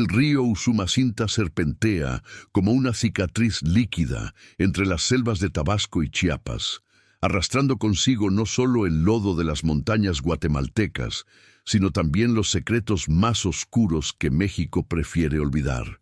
El río Usumacinta serpentea como una cicatriz líquida entre las selvas de Tabasco y Chiapas, arrastrando consigo no solo el lodo de las montañas guatemaltecas, sino también los secretos más oscuros que México prefiere olvidar.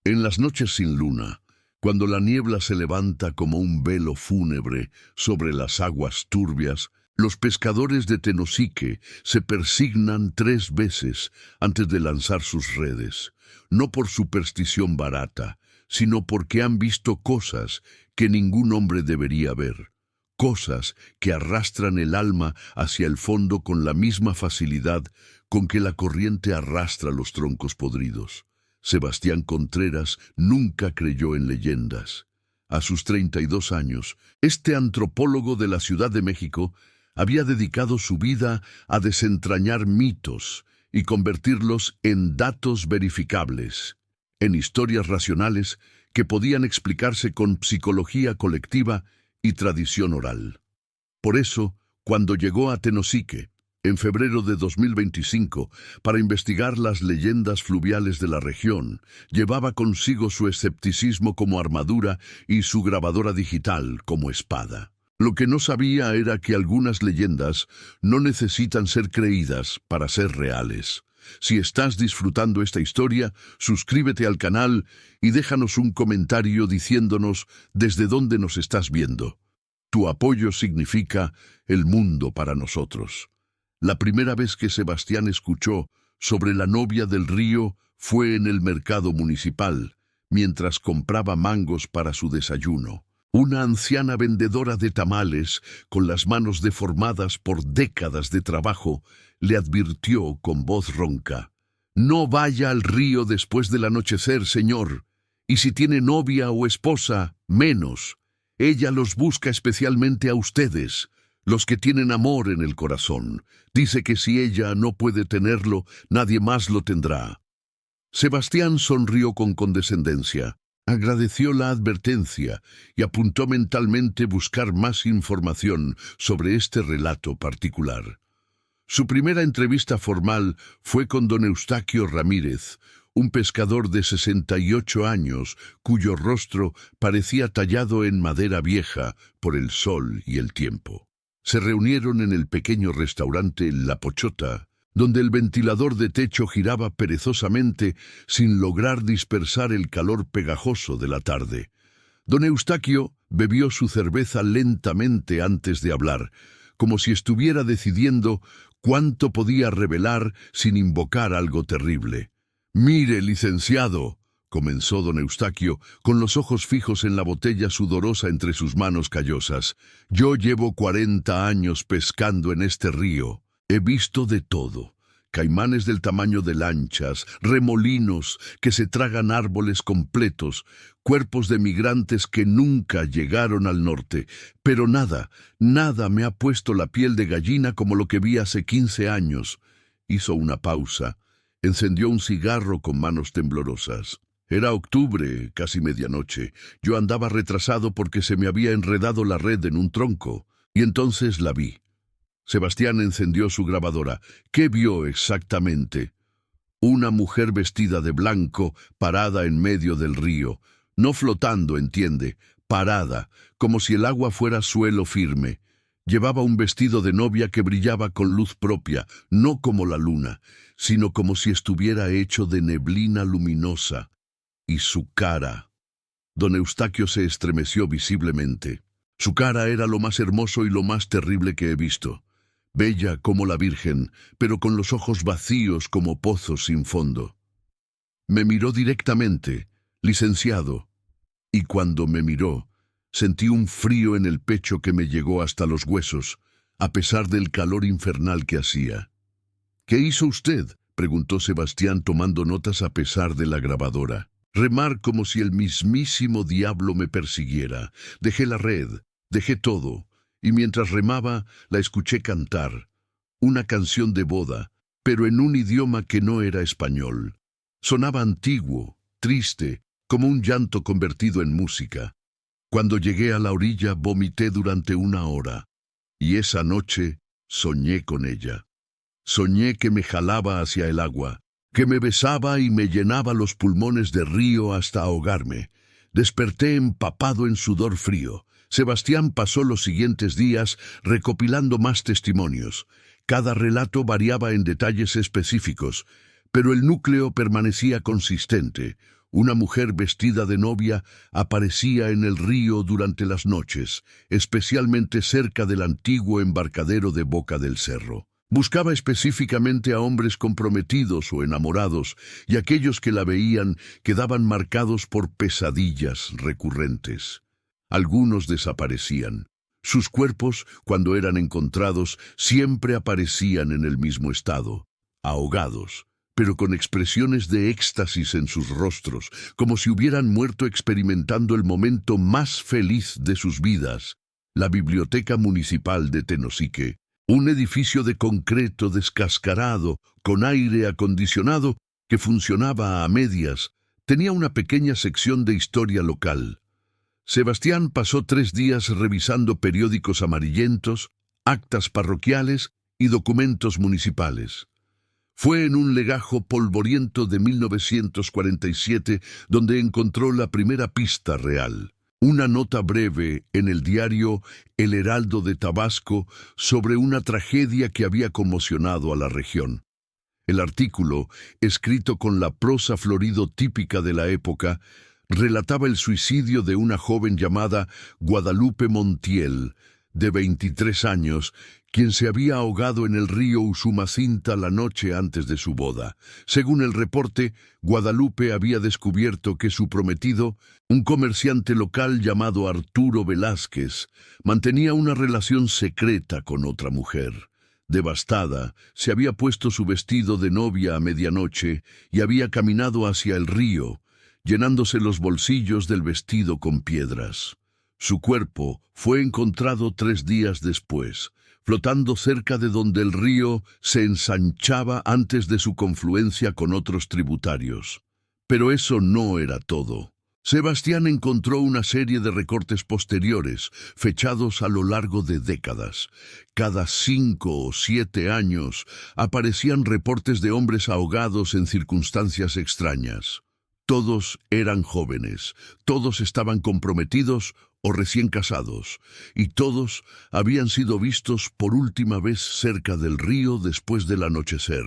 En las noches sin luna, cuando la niebla se levanta como un velo fúnebre sobre las aguas turbias, los pescadores de Tenosique se persignan 3 veces antes de lanzar sus redes, no por superstición barata, sino porque han visto cosas que ningún hombre debería ver, cosas que arrastran el alma hacia el fondo con la misma facilidad con que la corriente arrastra los troncos podridos. Sebastián Contreras nunca creyó en leyendas. A sus 32 años, este antropólogo de la Ciudad de México había dedicado su vida a desentrañar mitos y convertirlos en datos verificables, en historias racionales que podían explicarse con psicología colectiva y tradición oral. Por eso, cuando llegó a Tenosique, en febrero de 2025, para investigar las leyendas fluviales de la región, llevaba consigo su escepticismo como armadura y su grabadora digital como espada. Lo que no sabía era que algunas leyendas no necesitan ser creídas para ser reales. Si estás disfrutando esta historia, suscríbete al canal y déjanos un comentario diciéndonos desde dónde nos estás viendo. Tu apoyo significa el mundo para nosotros. La primera vez que Sebastián escuchó sobre la novia del río fue en el mercado municipal, mientras compraba mangos para su desayuno. Una anciana vendedora de tamales, con las manos deformadas por décadas de trabajo, le advirtió con voz ronca: «No vaya al río después del anochecer, señor. Y si tiene novia o esposa, menos. Ella los busca especialmente a ustedes, los que tienen amor en el corazón. Dice que si ella no puede tenerlo, nadie más lo tendrá». Sebastián sonrió con condescendencia. Agradeció la advertencia y apuntó mentalmente buscar más información sobre este relato particular. Su primera entrevista formal fue con don Eustaquio Ramírez, un pescador de 68 años cuyo rostro parecía tallado en madera vieja por el sol y el tiempo. Se reunieron en el pequeño restaurante La Pochota, donde el ventilador de techo giraba perezosamente sin lograr dispersar el calor pegajoso de la tarde. Don Eustaquio bebió su cerveza lentamente antes de hablar, como si estuviera decidiendo cuánto podía revelar sin invocar algo terrible. «Mire, licenciado», comenzó don Eustaquio, con los ojos fijos en la botella sudorosa entre sus manos callosas. «Yo llevo 40 años pescando en este río. He visto de todo. Caimanes del tamaño de lanchas, remolinos que se tragan árboles completos, cuerpos de migrantes que nunca llegaron al norte. Pero nada me ha puesto la piel de gallina como lo que vi hace 15 años. Hizo una pausa. Encendió un cigarro con manos temblorosas. Era octubre, casi medianoche. Yo andaba retrasado porque se me había enredado la red en un tronco. Y entonces la vi. Sebastián encendió su grabadora. ¿Qué vio exactamente? Una mujer vestida de blanco, parada en medio del río. No flotando, entiende, parada, como si el agua fuera suelo firme. Llevaba un vestido de novia que brillaba con luz propia, no como la luna, sino como si estuviera hecho de neblina luminosa. Y su cara. Don Eustaquio se estremeció visiblemente. Su cara era lo más hermoso y lo más terrible que he visto. Bella como la Virgen, pero con los ojos vacíos como pozos sin fondo. Me miró directamente, licenciado, y cuando me miró, sentí un frío en el pecho que me llegó hasta los huesos, a pesar del calor infernal que hacía. «¿Qué hizo usted?», preguntó Sebastián tomando notas a pesar de la grabadora. «Remar como si el mismísimo diablo me persiguiera. Dejé la red, dejé todo. Y mientras remaba, la escuché cantar, una canción de boda, pero en un idioma que no era español. Sonaba antiguo, triste, como un llanto convertido en música. Cuando llegué a la orilla, vomité durante 1 hora, y esa noche soñé con ella. Soñé que me jalaba hacia el agua, que me besaba y me llenaba los pulmones de río hasta ahogarme. Desperté empapado en sudor frío. Sebastián pasó los siguientes días recopilando más testimonios. Cada relato variaba en detalles específicos, pero el núcleo permanecía consistente. Una mujer vestida de novia aparecía en el río durante las noches, especialmente cerca del antiguo embarcadero de Boca del Cerro. Buscaba específicamente a hombres comprometidos o enamorados, y aquellos que la veían quedaban marcados por pesadillas recurrentes. Algunos desaparecían. Sus cuerpos, cuando eran encontrados, siempre aparecían en el mismo estado, ahogados, pero con expresiones de éxtasis en sus rostros, como si hubieran muerto experimentando el momento más feliz de sus vidas. La Biblioteca Municipal de Tenosique, un edificio de concreto descascarado, con aire acondicionado, que funcionaba a medias, tenía una pequeña sección de historia local. Sebastián pasó 3 días revisando periódicos amarillentos, actas parroquiales y documentos municipales. Fue en un legajo polvoriento de 1947 donde encontró la primera pista real. Una nota breve en el diario El Heraldo de Tabasco sobre una tragedia que había conmocionado a la región. El artículo, escrito con la prosa florido típica de la época, relataba el suicidio de una joven llamada Guadalupe Montiel, de 23 años, quien se había ahogado en el río Usumacinta la noche antes de su boda. Según el reporte, Guadalupe había descubierto que su prometido, un comerciante local llamado Arturo Velázquez, mantenía una relación secreta con otra mujer. Devastada, se había puesto su vestido de novia a medianoche y había caminado hacia el río, llenándose los bolsillos del vestido con piedras. Su cuerpo fue encontrado 3 días después, flotando cerca de donde el río se ensanchaba antes de su confluencia con otros tributarios. Pero eso no era todo. Sebastián encontró una serie de recortes posteriores, fechados a lo largo de décadas. Cada 5 o 7 años aparecían reportes de hombres ahogados en circunstancias extrañas. Todos eran jóvenes, todos estaban comprometidos o recién casados, y todos habían sido vistos por última vez cerca del río después del anochecer.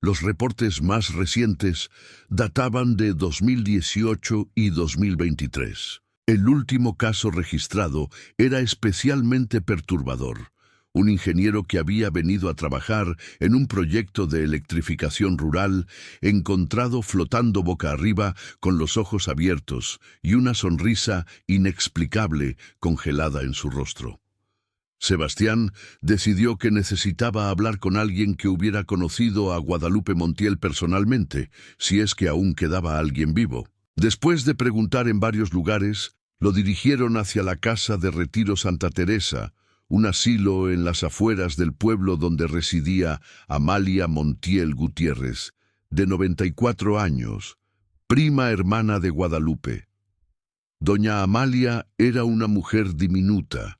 Los reportes más recientes databan de 2018 y 2023. El último caso registrado era especialmente perturbador. Un ingeniero que había venido a trabajar en un proyecto de electrificación rural, encontrado flotando boca arriba con los ojos abiertos y una sonrisa inexplicable congelada en su rostro. Sebastián decidió que necesitaba hablar con alguien que hubiera conocido a Guadalupe Montiel personalmente, si es que aún quedaba alguien vivo. Después de preguntar en varios lugares, lo dirigieron hacia la Casa de Retiro Santa Teresa, un asilo en las afueras del pueblo donde residía Amalia Montiel Gutiérrez, de 94 años, prima hermana de Guadalupe. Doña Amalia era una mujer diminuta,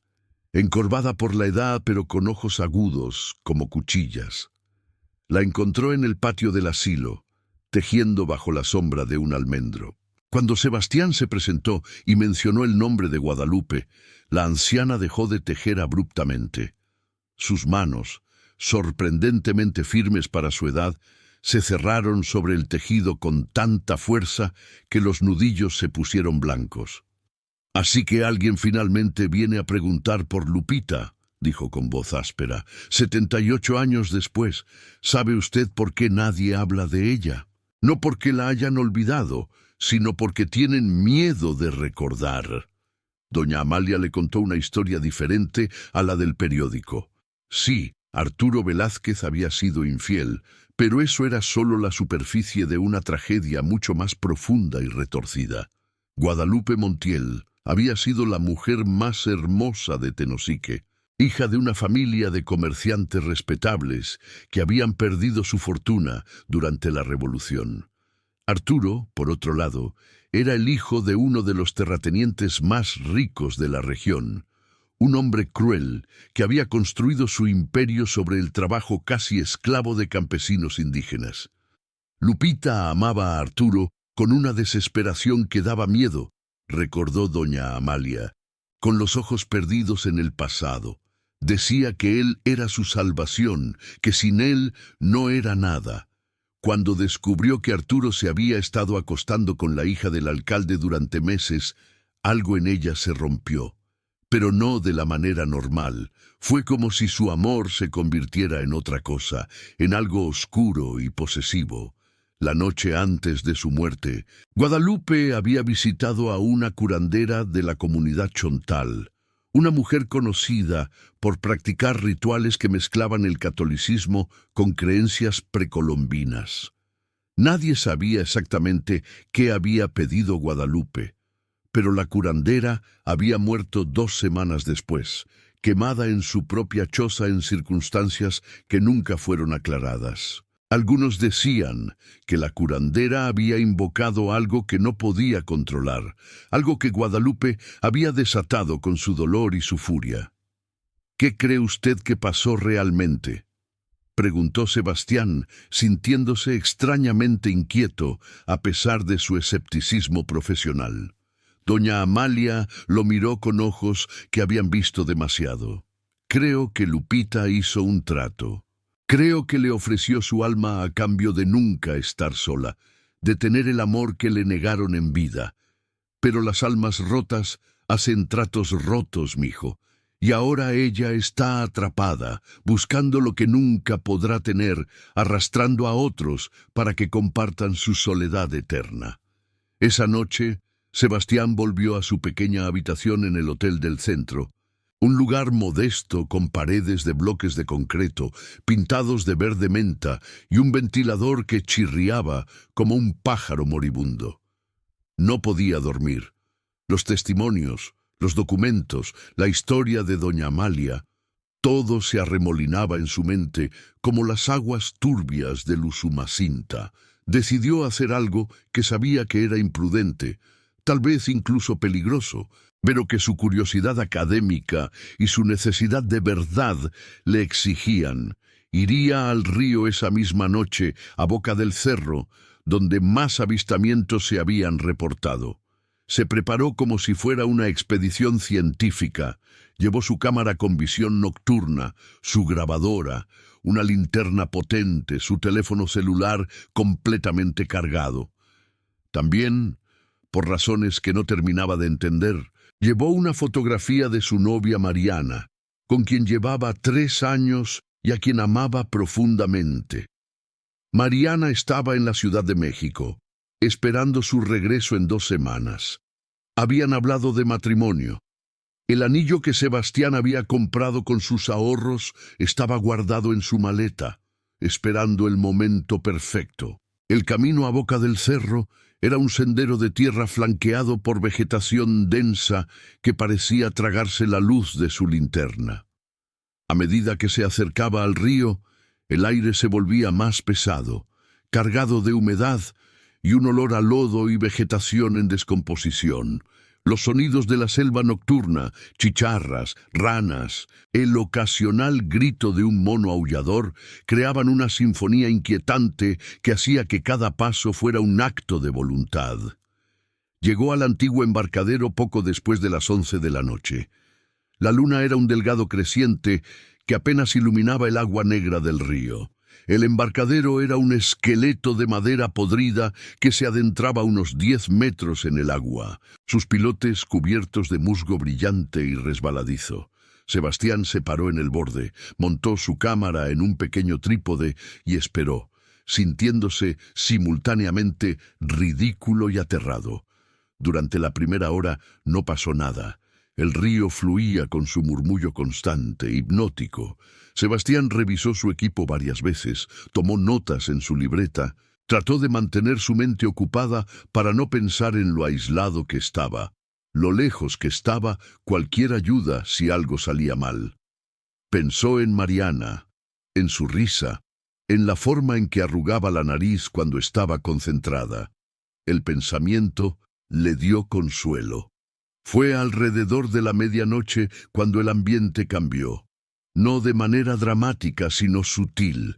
encorvada por la edad pero con ojos agudos como cuchillas. La encontró en el patio del asilo, tejiendo bajo la sombra de un almendro. Cuando Sebastián se presentó y mencionó el nombre de Guadalupe, la anciana dejó de tejer abruptamente. Sus manos, sorprendentemente firmes para su edad, se cerraron sobre el tejido con tanta fuerza que los nudillos se pusieron blancos. «Así que alguien finalmente viene a preguntar por Lupita», dijo con voz áspera. 78 años después, ¿sabe usted por qué nadie habla de ella? No porque la hayan olvidado, sino porque tienen miedo de recordar. Doña Amalia le contó una historia diferente a la del periódico. Sí, Arturo Velázquez había sido infiel, pero eso era solo la superficie de una tragedia mucho más profunda y retorcida. Guadalupe Montiel había sido la mujer más hermosa de Tenosique, hija de una familia de comerciantes respetables que habían perdido su fortuna durante la Revolución. Arturo, por otro lado, era el hijo de uno de los terratenientes más ricos de la región, un hombre cruel que había construido su imperio sobre el trabajo casi esclavo de campesinos indígenas. Lupita amaba a Arturo con una desesperación que daba miedo, recordó doña Amalia, con los ojos perdidos en el pasado. Decía que él era su salvación, que sin él no era nada. Cuando descubrió que Arturo se había estado acostando con la hija del alcalde durante meses, algo en ella se rompió. Pero no de la manera normal. Fue como si su amor se convirtiera en otra cosa, en algo oscuro y posesivo. La noche antes de su muerte, Guadalupe había visitado a una curandera de la comunidad chontal, una mujer conocida por practicar rituales que mezclaban el catolicismo con creencias precolombinas. Nadie sabía exactamente qué había pedido Guadalupe, pero la curandera había muerto 2 semanas después, quemada en su propia choza en circunstancias que nunca fueron aclaradas. Algunos decían que la curandera había invocado algo que no podía controlar, algo que Guadalupe había desatado con su dolor y su furia. ¿Qué cree usted que pasó realmente?, preguntó Sebastián, sintiéndose extrañamente inquieto a pesar de su escepticismo profesional. Doña Amalia lo miró con ojos que habían visto demasiado. Creo que Lupita hizo un trato. Creo que le ofreció su alma a cambio de nunca estar sola, de tener el amor que le negaron en vida. Pero las almas rotas hacen tratos rotos, mijo, y ahora ella está atrapada, buscando lo que nunca podrá tener, arrastrando a otros para que compartan su soledad eterna. Esa noche, Sebastián volvió a su pequeña habitación en el hotel del centro. Un lugar modesto con paredes de bloques de concreto, pintados de verde menta y un ventilador que chirriaba como un pájaro moribundo. No podía dormir. Los testimonios, los documentos, la historia de doña Amalia, todo se arremolinaba en su mente como las aguas turbias del Usumacinta. Decidió hacer algo que sabía que era imprudente, tal vez incluso peligroso, pero que su curiosidad académica y su necesidad de verdad le exigían. Iría al río esa misma noche, a Boca del Cerro, donde más avistamientos se habían reportado. Se preparó como si fuera una expedición científica. Llevó su cámara con visión nocturna, su grabadora, una linterna potente, su teléfono celular completamente cargado. También, por razones que no terminaba de entender, llevó una fotografía de su novia Mariana, con quien llevaba 3 años y a quien amaba profundamente. Mariana estaba en la Ciudad de México, esperando su regreso en 2 semanas. Habían hablado de matrimonio. El anillo que Sebastián había comprado con sus ahorros estaba guardado en su maleta, esperando el momento perfecto. El camino a Boca del Cerro era un sendero de tierra flanqueado por vegetación densa que parecía tragarse la luz de su linterna. A medida que se acercaba al río, el aire se volvía más pesado, cargado de humedad y un olor a lodo y vegetación en descomposición. Los sonidos de la selva nocturna, chicharras, ranas, el ocasional grito de un mono aullador, creaban una sinfonía inquietante que hacía que cada paso fuera un acto de voluntad. Llegó al antiguo embarcadero poco después de las 11 de la noche. La luna era un delgado creciente que apenas iluminaba el agua negra del río. El embarcadero era un esqueleto de madera podrida que se adentraba unos 10 metros en el agua, sus pilotes cubiertos de musgo brillante y resbaladizo. Sebastián se paró en el borde, montó su cámara en un pequeño trípode y esperó, sintiéndose simultáneamente ridículo y aterrado. Durante la primera hora no pasó nada. El río fluía con su murmullo constante, hipnótico. Sebastián revisó su equipo varias veces, tomó notas en su libreta, trató de mantener su mente ocupada para no pensar en lo aislado que estaba, lo lejos que estaba cualquier ayuda si algo salía mal. Pensó en Mariana, en su risa, en la forma en que arrugaba la nariz cuando estaba concentrada. El pensamiento le dio consuelo. Fue alrededor de la medianoche cuando el ambiente cambió. No de manera dramática, sino sutil.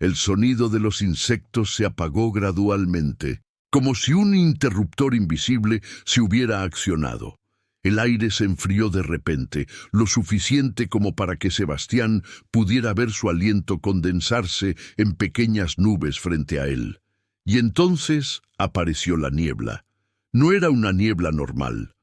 El sonido de los insectos se apagó gradualmente, como si un interruptor invisible se hubiera accionado. El aire se enfrió de repente, lo suficiente como para que Sebastián pudiera ver su aliento condensarse en pequeñas nubes frente a él. Y entonces apareció la niebla. No era una niebla normal.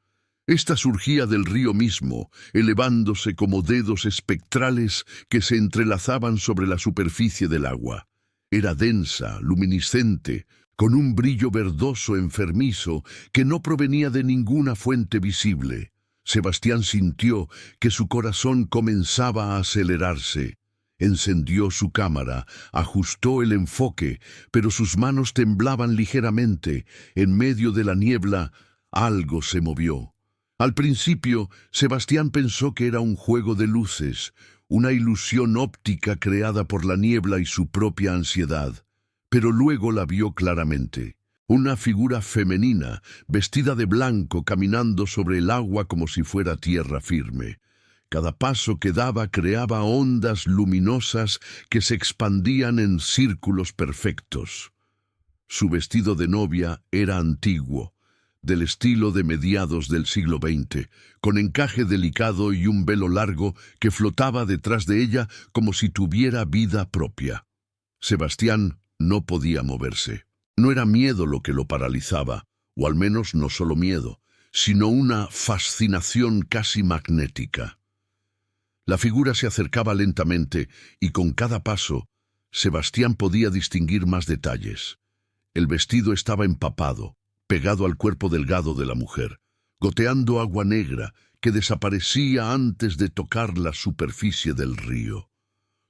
Esta surgía del río mismo, elevándose como dedos espectrales que se entrelazaban sobre la superficie del agua. Era densa, luminiscente, con un brillo verdoso enfermizo que no provenía de ninguna fuente visible. Sebastián sintió que su corazón comenzaba a acelerarse. Encendió su cámara, ajustó el enfoque, pero sus manos temblaban ligeramente. En medio de la niebla, algo se movió. Al principio, Sebastián pensó que era un juego de luces, una ilusión óptica creada por la niebla y su propia ansiedad. Pero luego la vio claramente. Una figura femenina, vestida de blanco, caminando sobre el agua como si fuera tierra firme. Cada paso que daba creaba ondas luminosas que se expandían en círculos perfectos. Su vestido de novia era antiguo, del estilo de mediados del siglo XX, con encaje delicado y un velo largo que flotaba detrás de ella como si tuviera vida propia. Sebastián no podía moverse. No era miedo lo que lo paralizaba, o al menos no solo miedo, sino una fascinación casi magnética. La figura se acercaba lentamente y con cada paso, Sebastián podía distinguir más detalles. El vestido estaba empapado, pegado al cuerpo delgado de la mujer, goteando agua negra que desaparecía antes de tocar la superficie del río.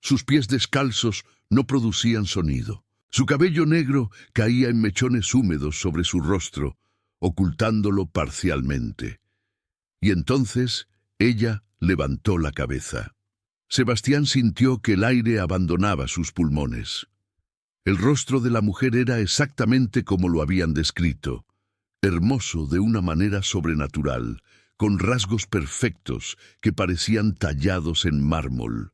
Sus pies descalzos no producían sonido. Su cabello negro caía en mechones húmedos sobre su rostro, ocultándolo parcialmente. Y entonces ella levantó la cabeza. Sebastián sintió que el aire abandonaba sus pulmones. El rostro de la mujer era exactamente como lo habían descrito, hermoso de una manera sobrenatural, con rasgos perfectos que parecían tallados en mármol.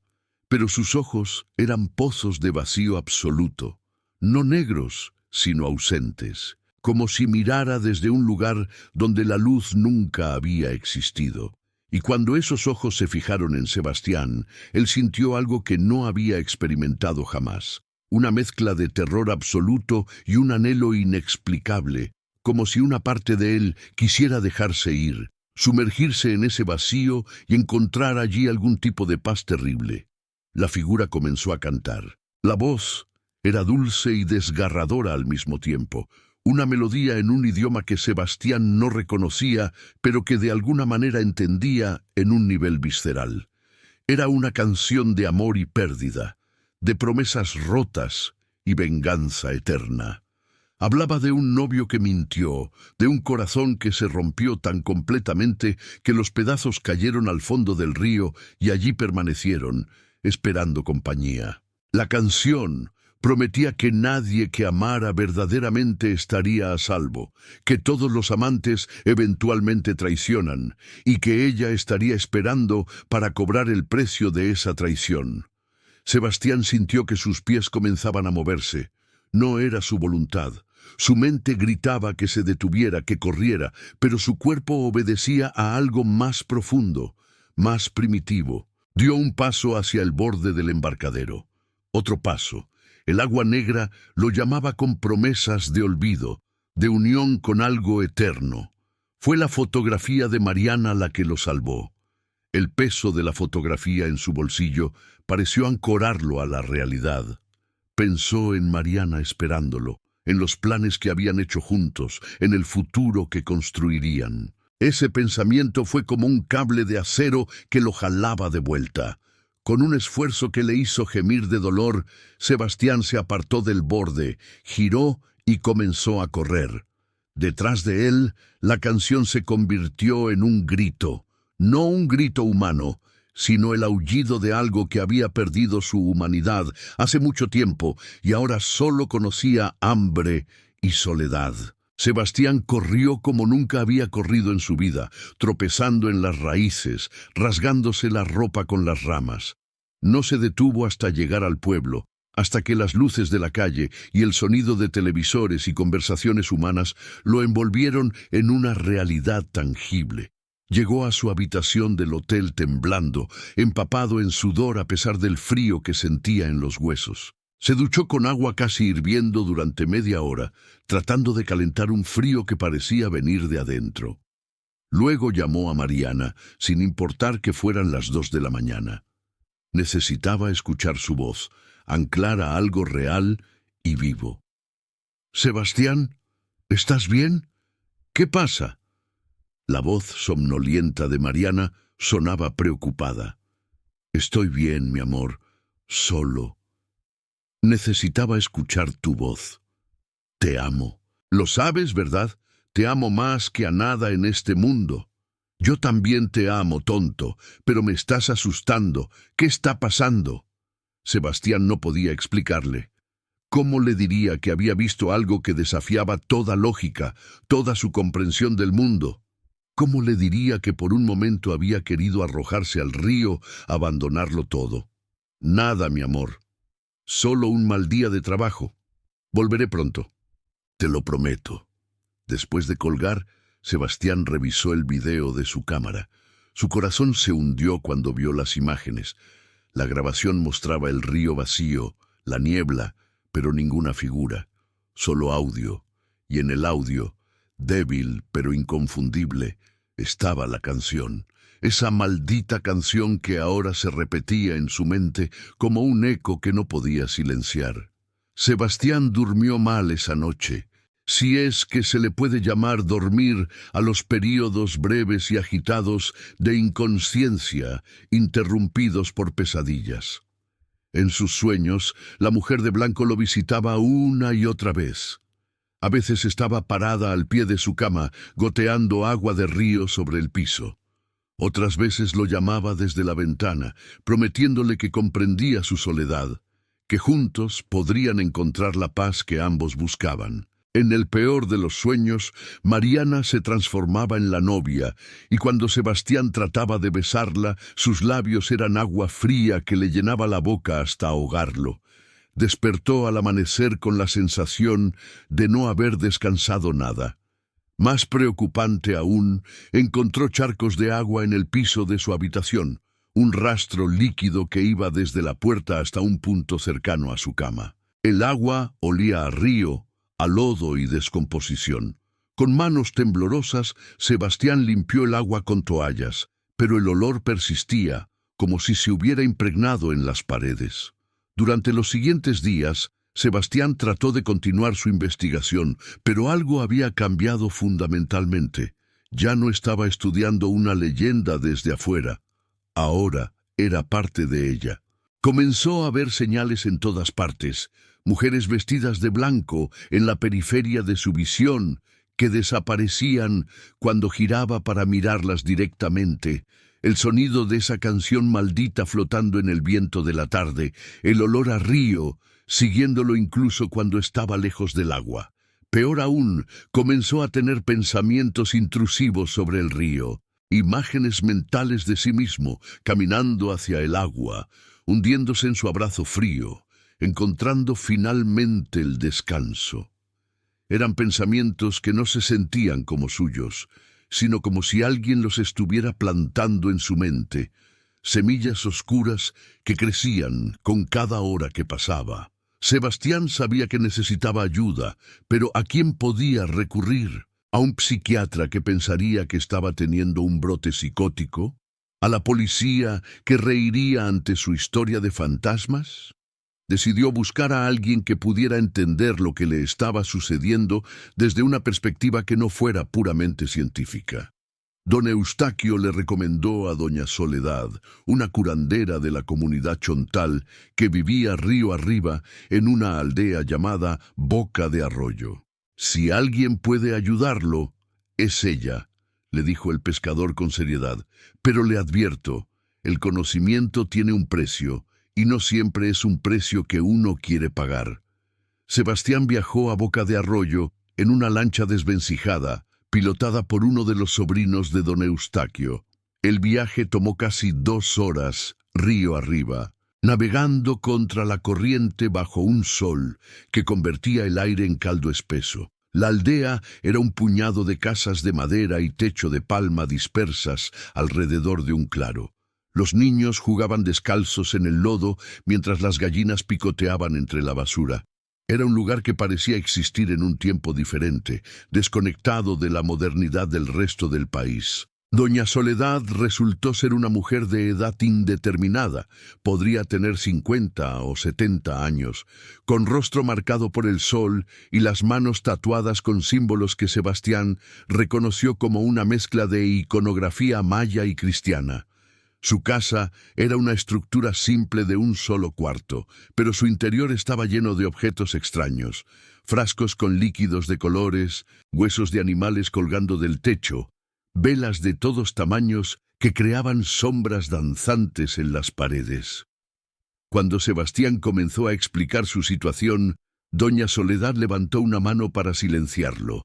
Pero sus ojos eran pozos de vacío absoluto, no negros, sino ausentes, como si mirara desde un lugar donde la luz nunca había existido. Y cuando esos ojos se fijaron en Sebastián, él sintió algo que no había experimentado jamás, una mezcla de terror absoluto y un anhelo inexplicable, como si una parte de él quisiera dejarse ir, sumergirse en ese vacío y encontrar allí algún tipo de paz terrible. La figura comenzó a cantar. La voz era dulce y desgarradora al mismo tiempo, una melodía en un idioma que Sebastián no reconocía, pero que de alguna manera entendía en un nivel visceral. Era una canción de amor y pérdida, de promesas rotas y venganza eterna. Hablaba de un novio que mintió, de un corazón que se rompió tan completamente que los pedazos cayeron al fondo del río y allí permanecieron, esperando compañía. La canción prometía que nadie que amara verdaderamente estaría a salvo, que todos los amantes eventualmente traicionan, y que ella estaría esperando para cobrar el precio de esa traición. Sebastián sintió que sus pies comenzaban a moverse. No era su voluntad. Su mente gritaba que se detuviera, que corriera, pero su cuerpo obedecía a algo más profundo, más primitivo. Dio un paso hacia el borde del embarcadero. Otro paso. El agua negra lo llamaba con promesas de olvido, de unión con algo eterno. Fue la fotografía de Mariana la que lo salvó. El peso de la fotografía en su bolsillo pareció ancorarlo a la realidad. Pensó en Mariana esperándolo, en los planes que habían hecho juntos, en el futuro que construirían. Ese pensamiento fue como un cable de acero que lo jalaba de vuelta. Con un esfuerzo que le hizo gemir de dolor, Sebastián se apartó del borde, giró y comenzó a correr. Detrás de él, la canción se convirtió en un grito, no un grito humano, sino el aullido de algo que había perdido su humanidad hace mucho tiempo y ahora solo conocía hambre y soledad. Sebastián corrió como nunca había corrido en su vida, tropezando en las raíces, rasgándose la ropa con las ramas. No se detuvo hasta llegar al pueblo, hasta que las luces de la calle y el sonido de televisores y conversaciones humanas lo envolvieron en una realidad tangible. Llegó a su habitación del hotel temblando, empapado en sudor a pesar del frío que sentía en los huesos. Se duchó con agua casi hirviendo durante media hora, tratando de calentar un frío que parecía venir de adentro. Luego llamó a Mariana, sin importar que fueran las 2 de la mañana. Necesitaba escuchar su voz, anclar a algo real y vivo. «Sebastián, ¿estás bien? ¿Qué pasa?» La voz somnolienta de Mariana sonaba preocupada. «Estoy bien, mi amor, solo. Necesitaba escuchar tu voz. Te amo. Lo sabes, ¿verdad? Te amo más que a nada en este mundo. Yo también te amo, tonto, pero me estás asustando. ¿Qué está pasando?» Sebastián no podía explicarle. ¿Cómo le diría que había visto algo que desafiaba toda lógica, toda su comprensión del mundo? ¿Cómo le diría que por un momento había querido arrojarse al río, abandonarlo todo? Nada, mi amor. Solo un mal día de trabajo. Volveré pronto. Te lo prometo. Después de colgar, Sebastián revisó el video de su cámara. Su corazón se hundió cuando vio las imágenes. La grabación mostraba el río vacío, la niebla, pero ninguna figura, solo audio. Y en el audio, débil pero inconfundible, estaba la canción. Esa maldita canción que ahora se repetía en su mente como un eco que no podía silenciar. Sebastián durmió mal esa noche, si es que se le puede llamar dormir a los períodos breves y agitados de inconsciencia interrumpidos por pesadillas. En sus sueños, la mujer de blanco lo visitaba una y otra vez. A veces estaba parada al pie de su cama, goteando agua de río sobre el piso. Otras veces lo llamaba desde la ventana, prometiéndole que comprendía su soledad, que juntos podrían encontrar la paz que ambos buscaban. En el peor de los sueños, Mariana se transformaba en la novia, y cuando Sebastián trataba de besarla, sus labios eran agua fría que le llenaba la boca hasta ahogarlo. Despertó al amanecer con la sensación de no haber descansado nada. Más preocupante aún, encontró charcos de agua en el piso de su habitación, un rastro líquido que iba desde la puerta hasta un punto cercano a su cama. El agua olía a río, a lodo y descomposición. Con manos temblorosas, Sebastián limpió el agua con toallas, pero el olor persistía, como si se hubiera impregnado en las paredes. Durante los siguientes días, Sebastián trató de continuar su investigación, pero algo había cambiado fundamentalmente. Ya no estaba estudiando una leyenda desde afuera. Ahora era parte de ella. Comenzó a ver señales en todas partes, mujeres vestidas de blanco en la periferia de su visión, que desaparecían cuando giraba para mirarlas directamente. El sonido de esa canción maldita flotando en el viento de la tarde, el olor a río, siguiéndolo incluso cuando estaba lejos del agua. Peor aún, comenzó a tener pensamientos intrusivos sobre el río, imágenes mentales de sí mismo, caminando hacia el agua, hundiéndose en su abrazo frío, encontrando finalmente el descanso. Eran pensamientos que no se sentían como suyos, sino como si alguien los estuviera plantando en su mente, semillas oscuras que crecían con cada hora que pasaba. Sebastián sabía que necesitaba ayuda, pero ¿a quién podía recurrir? ¿A un psiquiatra que pensaría que estaba teniendo un brote psicótico? ¿A la policía que reiría ante su historia de fantasmas? Decidió buscar a alguien que pudiera entender lo que le estaba sucediendo desde una perspectiva que no fuera puramente científica. Don Eustaquio le recomendó a doña Soledad, una curandera de la comunidad chontal que vivía río arriba en una aldea llamada Boca de Arroyo. «Si alguien puede ayudarlo, es ella», le dijo el pescador con seriedad, «pero le advierto, el conocimiento tiene un precio, y no siempre es un precio que uno quiere pagar». Sebastián viajó a Boca de Arroyo en una lancha desvencijada, pilotada por uno de los sobrinos de don Eustaquio. El viaje tomó casi 2 horas, río arriba. navegando contra la corriente bajo un sol que convertía el aire en caldo espeso. La aldea era un puñado de casas de madera y techo de palma dispersas alrededor de un claro. Los niños jugaban descalzos en el lodo mientras las gallinas picoteaban entre la basura. Era un lugar que parecía existir en un tiempo diferente, desconectado de la modernidad del resto del país. Doña Soledad resultó ser una mujer de edad indeterminada, podría tener 50 o 70 años, con rostro marcado por el sol y las manos tatuadas con símbolos que Sebastián reconoció como una mezcla de iconografía maya y cristiana. Su casa era una estructura simple de un solo cuarto, pero su interior estaba lleno de objetos extraños, frascos con líquidos de colores, huesos de animales colgando del techo, velas de todos tamaños que creaban sombras danzantes en las paredes. Cuando Sebastián comenzó a explicar su situación, doña Soledad levantó una mano para silenciarlo.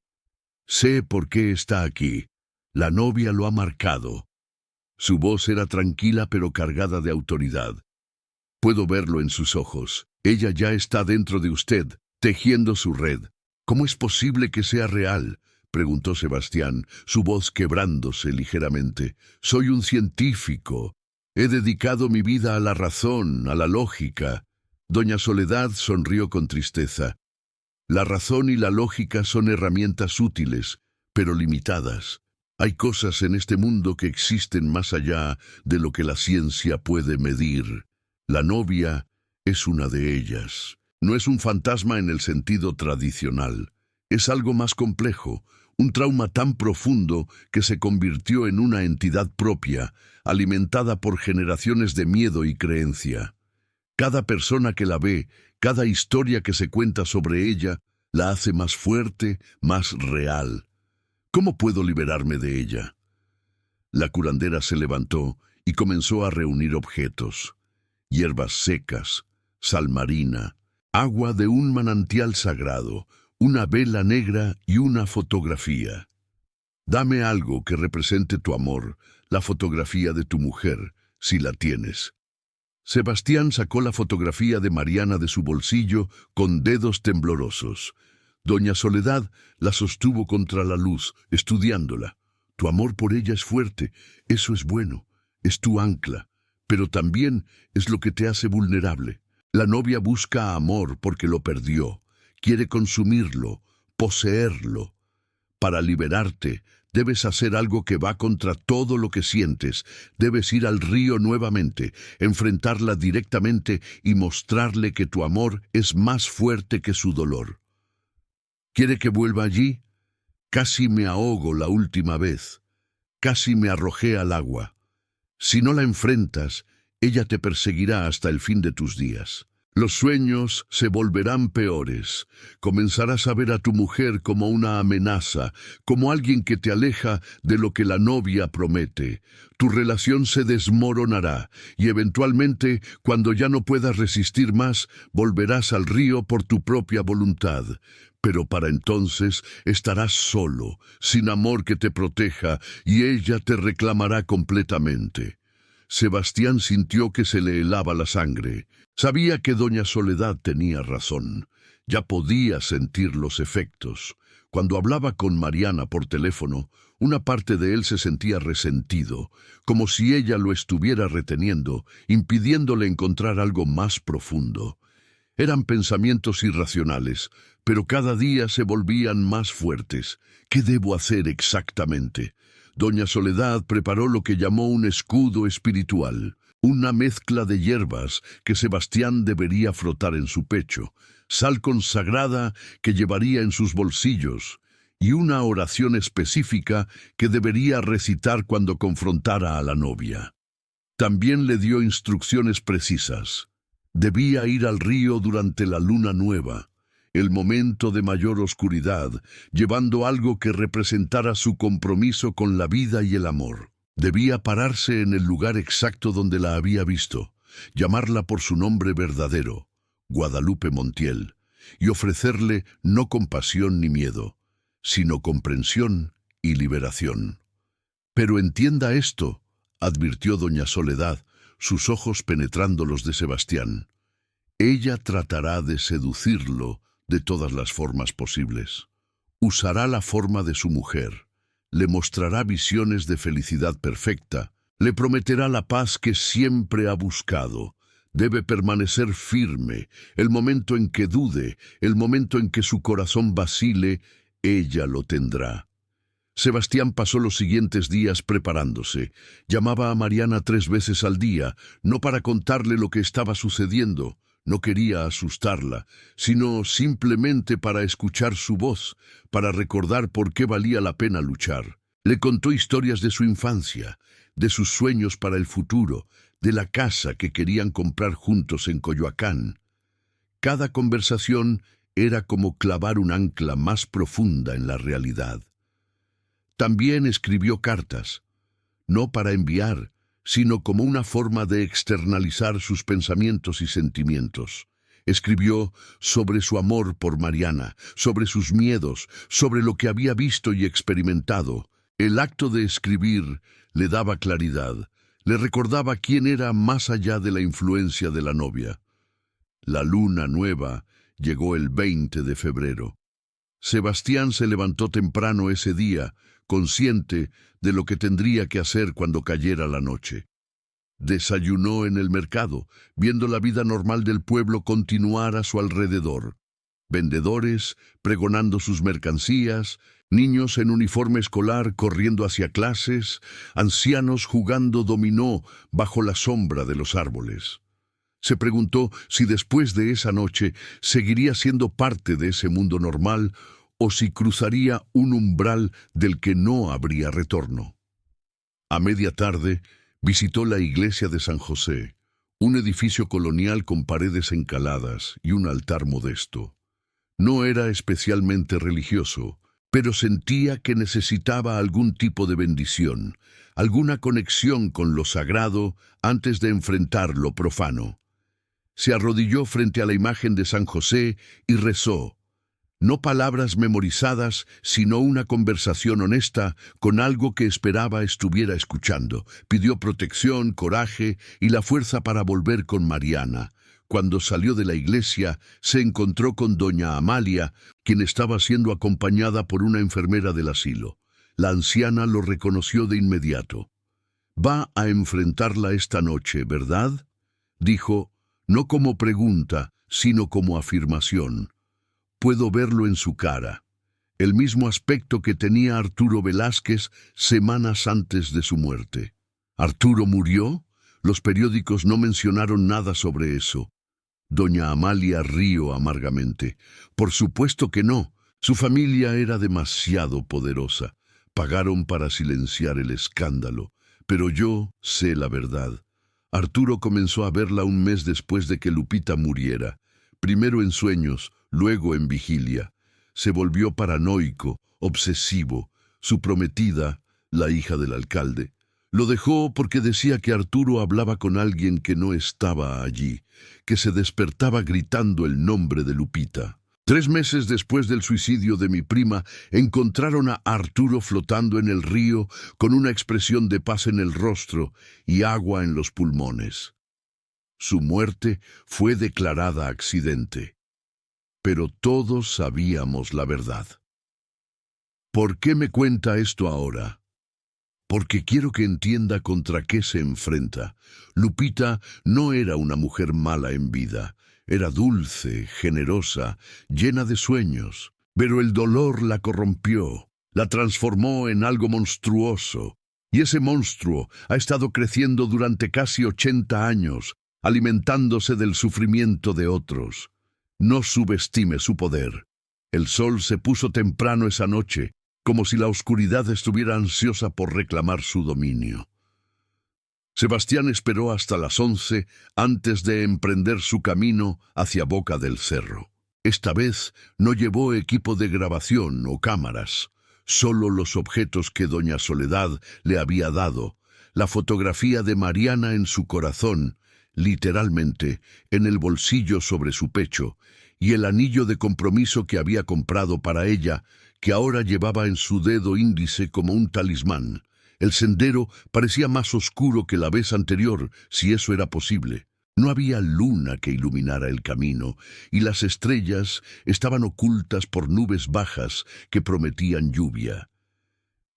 «Sé por qué está aquí. La novia lo ha marcado». Su voz era tranquila pero cargada de autoridad. «Puedo verlo en sus ojos. Ella ya está dentro de usted, tejiendo su red. ¿Cómo es posible que sea real?», preguntó Sebastián, su voz quebrándose ligeramente. «Soy un científico. He dedicado mi vida a la razón, a la lógica». Doña Soledad sonrió con tristeza. «La razón y la lógica son herramientas útiles, pero limitadas. Hay cosas en este mundo que existen más allá de lo que la ciencia puede medir. La novia es una de ellas. No es un fantasma en el sentido tradicional. Es algo más complejo, un trauma tan profundo que se convirtió en una entidad propia, alimentada por generaciones de miedo y creencia. Cada persona que la ve, cada historia que se cuenta sobre ella, la hace más fuerte, más real. ¿Cómo puedo liberarme de ella?». La curandera se levantó y comenzó a reunir objetos: hierbas secas, sal marina, agua de un manantial sagrado, una vela negra y una fotografía. «Dame algo que represente tu amor, la fotografía de tu mujer, si la tienes». Sebastián sacó la fotografía de Mariana de su bolsillo con dedos temblorosos. Doña Soledad la sostuvo contra la luz, estudiándola. «Tu amor por ella es fuerte, eso es bueno, es tu ancla, pero también es lo que te hace vulnerable. La novia busca amor porque lo perdió, quiere consumirlo, poseerlo. Para liberarte, debes hacer algo que va contra todo lo que sientes. Debes ir al río nuevamente, enfrentarla directamente y mostrarle que tu amor es más fuerte que su dolor». «¿Quiere que vuelva allí? Casi me ahogo la última vez. Casi me arrojé al agua. Si no la enfrentas, ella te perseguirá hasta el fin de tus días. Los sueños se volverán peores. Comenzarás a ver a tu mujer como una amenaza, como alguien que te aleja de lo que la novia promete. Tu relación se desmoronará y eventualmente, cuando ya no puedas resistir más, volverás al río por tu propia voluntad. Pero para entonces estarás solo, sin amor que te proteja, y ella te reclamará completamente». Sebastián sintió que se le helaba la sangre. Sabía que doña Soledad tenía razón. Ya podía sentir los efectos. Cuando hablaba con Mariana por teléfono, una parte de él se sentía resentido, como si ella lo estuviera reteniendo, impidiéndole encontrar algo más profundo. Eran pensamientos irracionales, pero cada día se volvían más fuertes. ¿Qué debo hacer exactamente? Doña Soledad preparó lo que llamó un escudo espiritual, una mezcla de hierbas que Sebastián debería frotar en su pecho, sal consagrada que llevaría en sus bolsillos, y una oración específica que debería recitar cuando confrontara a la novia. También le dio instrucciones precisas. Debía ir al río durante la luna nueva, el momento de mayor oscuridad, llevando algo que representara su compromiso con la vida y el amor. Debía pararse en el lugar exacto donde la había visto, llamarla por su nombre verdadero, Guadalupe Montiel, y ofrecerle no compasión ni miedo, sino comprensión y liberación. «Pero entienda esto», advirtió doña Soledad, sus ojos penetrando los de Sebastián. Ella tratará de seducirlo de todas las formas posibles. Usará la forma de su mujer, le mostrará visiones de felicidad perfecta, le prometerá la paz que siempre ha buscado. Debe permanecer firme. El momento en que dude, el momento en que su corazón vacile, ella lo tendrá. Sebastián pasó los siguientes días preparándose. Llamaba a Mariana 3 veces al día, no para contarle lo que estaba sucediendo. No quería asustarla, sino simplemente para escuchar su voz, para recordar por qué valía la pena luchar. Le contó historias de su infancia, de sus sueños para el futuro, de la casa que querían comprar juntos en Coyoacán. Cada conversación era como clavar un ancla más profunda en la realidad. También escribió cartas, no para enviar, sino como una forma de externalizar sus pensamientos y sentimientos. Escribió sobre su amor por Mariana, sobre sus miedos, sobre lo que había visto y experimentado. El acto de escribir le daba claridad, le recordaba quién era más allá de la influencia de la novia. La luna nueva llegó el 20 de febrero. Sebastián se levantó temprano ese día, consciente de lo que tendría que hacer cuando cayera la noche. Desayunó en el mercado, viendo la vida normal del pueblo continuar a su alrededor. Vendedores pregonando sus mercancías, niños en uniforme escolar corriendo hacia clases, ancianos jugando dominó bajo la sombra de los árboles. Se preguntó si después de esa noche seguiría siendo parte de ese mundo normal o si cruzaría un umbral del que no habría retorno. A media tarde visitó la iglesia de San José, un edificio colonial con paredes encaladas y un altar modesto. No era especialmente religioso, pero sentía que necesitaba algún tipo de bendición, alguna conexión con lo sagrado antes de enfrentar lo profano. Se arrodilló frente a la imagen de San José y rezó. No palabras memorizadas, sino una conversación honesta con algo que esperaba estuviera escuchando. Pidió protección, coraje y la fuerza para volver con Mariana. Cuando salió de la iglesia, se encontró con doña Amalia, quien estaba siendo acompañada por una enfermera del asilo. La anciana lo reconoció de inmediato. «Va a enfrentarla esta noche, ¿verdad?», dijo, no como pregunta, sino como afirmación. Puedo verlo en su cara, el mismo aspecto que tenía Arturo Velázquez semanas antes de su muerte. ¿Arturo murió? Los periódicos no mencionaron nada sobre eso. Doña Amalia rió amargamente. Por supuesto que no. Su familia era demasiado poderosa. Pagaron para silenciar el escándalo. Pero yo sé la verdad. Arturo comenzó a verla un mes después de que Lupita muriera. Primero en sueños, luego en vigilia. Se volvió paranoico, obsesivo. Su prometida, la hija del alcalde, lo dejó porque decía que Arturo hablaba con alguien que no estaba allí, que se despertaba gritando el nombre de Lupita. 3 meses después del suicidio de mi prima, encontraron a Arturo flotando en el río con una expresión de paz en el rostro y agua en los pulmones. Su muerte fue declarada accidente. Pero todos sabíamos la verdad. ¿Por qué me cuenta esto ahora? Porque quiero que entienda contra qué se enfrenta. Lupita no era una mujer mala en vida. Era dulce, generosa, llena de sueños. Pero el dolor la corrompió, la transformó en algo monstruoso. Y ese monstruo ha estado creciendo durante casi 80 años, alimentándose del sufrimiento de otros. No subestime su poder. El sol se puso temprano esa noche, como si la oscuridad estuviera ansiosa por reclamar su dominio. Sebastián esperó hasta las 11 antes de emprender su camino hacia Boca del Cerro. Esta vez no llevó equipo de grabación o cámaras, solo los objetos que doña Soledad le había dado, la fotografía de Mariana en su corazón, literalmente, en el bolsillo sobre su pecho, y el anillo de compromiso que había comprado para ella, que ahora llevaba en su dedo índice como un talismán. El sendero parecía más oscuro que la vez anterior, si eso era posible. No había luna que iluminara el camino, y las estrellas estaban ocultas por nubes bajas que prometían lluvia.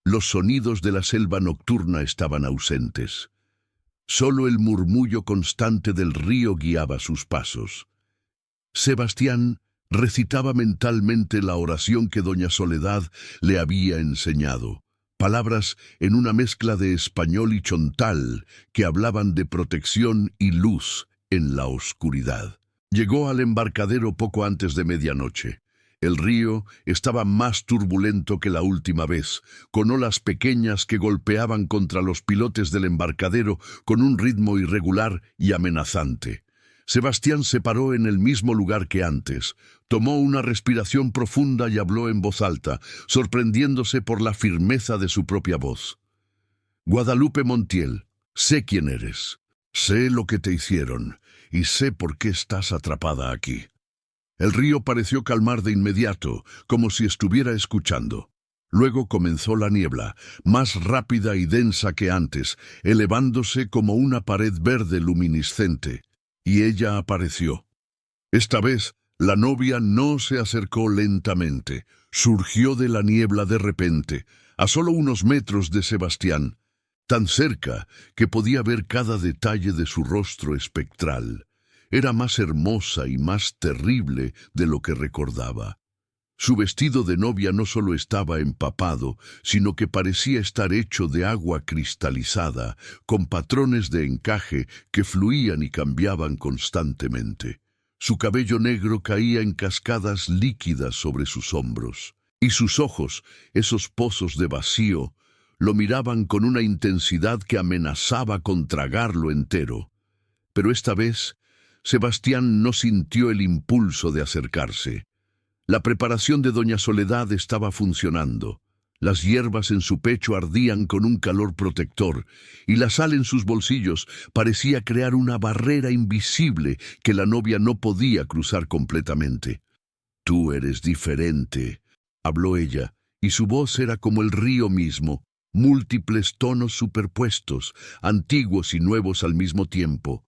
Los sonidos de la selva nocturna estaban ausentes. Solo el murmullo constante del río guiaba sus pasos. Sebastián recitaba mentalmente la oración que doña Soledad le había enseñado. Palabras en una mezcla de español y chontal que hablaban de protección y luz en la oscuridad. Llegó al embarcadero poco antes de medianoche. El río estaba más turbulento que la última vez, con olas pequeñas que golpeaban contra los pilotes del embarcadero con un ritmo irregular y amenazante. Sebastián se paró en el mismo lugar que antes, tomó una respiración profunda y habló en voz alta, sorprendiéndose por la firmeza de su propia voz. Guadalupe Montiel, sé quién eres, sé lo que te hicieron, y sé por qué estás atrapada aquí. El río pareció calmar de inmediato, como si estuviera escuchando. Luego comenzó la niebla, más rápida y densa que antes, elevándose como una pared verde luminiscente. Y ella apareció. Esta vez, la novia no se acercó lentamente. Surgió de la niebla de repente, a solo unos metros de Sebastián, tan cerca que podía ver cada detalle de su rostro espectral. Era más hermosa y más terrible de lo que recordaba. Su vestido de novia no solo estaba empapado, sino que parecía estar hecho de agua cristalizada, con patrones de encaje que fluían y cambiaban constantemente. Su cabello negro caía en cascadas líquidas sobre sus hombros, y sus ojos, esos pozos de vacío, lo miraban con una intensidad que amenazaba con tragarlo entero. Pero esta vez, Sebastián no sintió el impulso de acercarse. La preparación de doña Soledad estaba funcionando. Las hierbas en su pecho ardían con un calor protector, y la sal en sus bolsillos parecía crear una barrera invisible que la novia no podía cruzar completamente. «Tú eres diferente», habló ella, y su voz era como el río mismo, múltiples tonos superpuestos, antiguos y nuevos al mismo tiempo.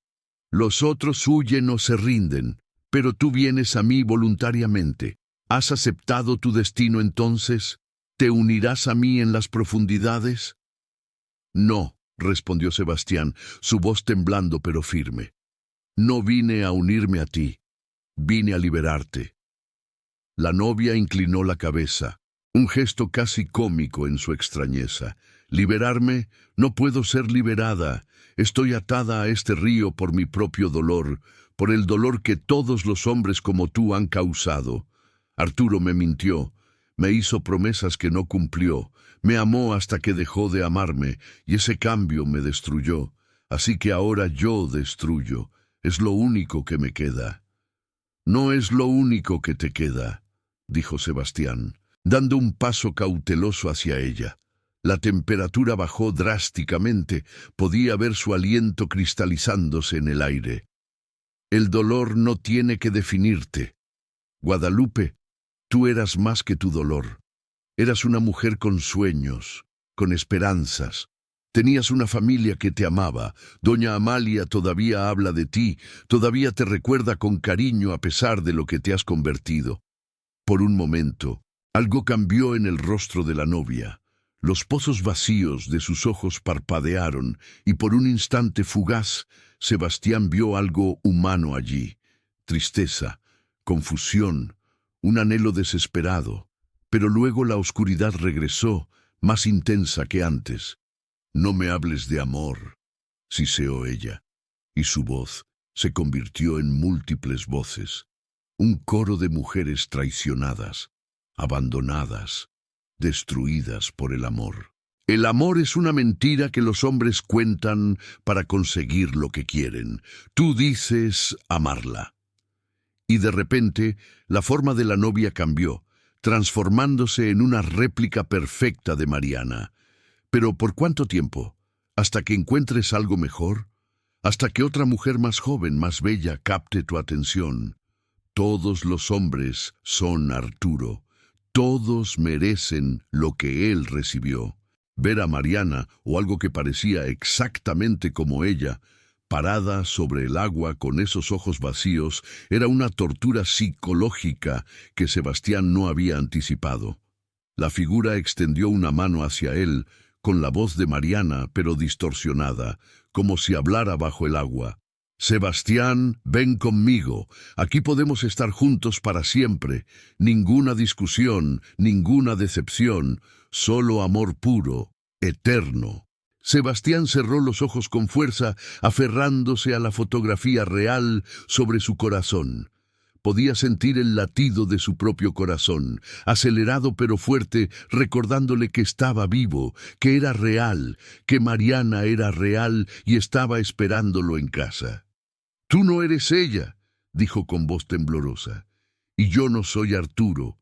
«Los otros huyen o se rinden, pero tú vienes a mí voluntariamente. ¿Has aceptado tu destino entonces? ¿Te unirás a mí en las profundidades?» «No», respondió Sebastián, su voz temblando pero firme. «No vine a unirme a ti, vine a liberarte». La novia inclinó la cabeza, un gesto casi cómico en su extrañeza. «¿Liberarme? No puedo ser liberada. Estoy atada a este río por mi propio dolor, por el dolor que todos los hombres como tú han causado. Arturo me mintió, me hizo promesas que no cumplió, me amó hasta que dejó de amarme, y ese cambio me destruyó. Así que ahora yo destruyo. Es lo único que me queda». «No es lo único que te queda», dijo Sebastián, dando un paso cauteloso hacia ella. La temperatura bajó drásticamente, podía ver su aliento cristalizándose en el aire. «El dolor no tiene que definirte. Guadalupe, tú eras más que tu dolor. Eras una mujer con sueños, con esperanzas. Tenías una familia que te amaba. Doña Amalia todavía habla de ti, todavía te recuerda con cariño a pesar de lo que te has convertido». Por un momento, algo cambió en el rostro de la novia. Los pozos vacíos de sus ojos parpadearon y por un instante fugaz, Sebastián vio algo humano allí. Tristeza, confusión, un anhelo desesperado. Pero luego la oscuridad regresó, más intensa que antes. «No me hables de amor», siseó ella, y su voz se convirtió en múltiples voces. Un coro de mujeres traicionadas, abandonadas, destruidas por el amor. El amor es una mentira que los hombres cuentan para conseguir lo que quieren. Tú dices amarla. Y de repente, la forma de la novia cambió, transformándose en una réplica perfecta de Mariana. ¿Pero por cuánto tiempo? ¿Hasta que encuentres algo mejor? ¿Hasta que otra mujer más joven, más bella, capte tu atención? Todos los hombres son Arturo. Todos merecen lo que él recibió. Ver a Mariana, o algo que parecía exactamente como ella, parada sobre el agua con esos ojos vacíos, era una tortura psicológica que Sebastián no había anticipado. La figura extendió una mano hacia él, con la voz de Mariana, pero distorsionada, como si hablara bajo el agua. «Sebastián, ven conmigo. Aquí podemos estar juntos para siempre. Ninguna discusión, ninguna decepción, solo amor puro, eterno». Sebastián cerró los ojos con fuerza, aferrándose a la fotografía real sobre su corazón. Podía sentir el latido de su propio corazón, acelerado pero fuerte, recordándole que estaba vivo, que era real, que Mariana era real y estaba esperándolo en casa. «Tú no eres ella», dijo con voz temblorosa, «y yo no soy Arturo.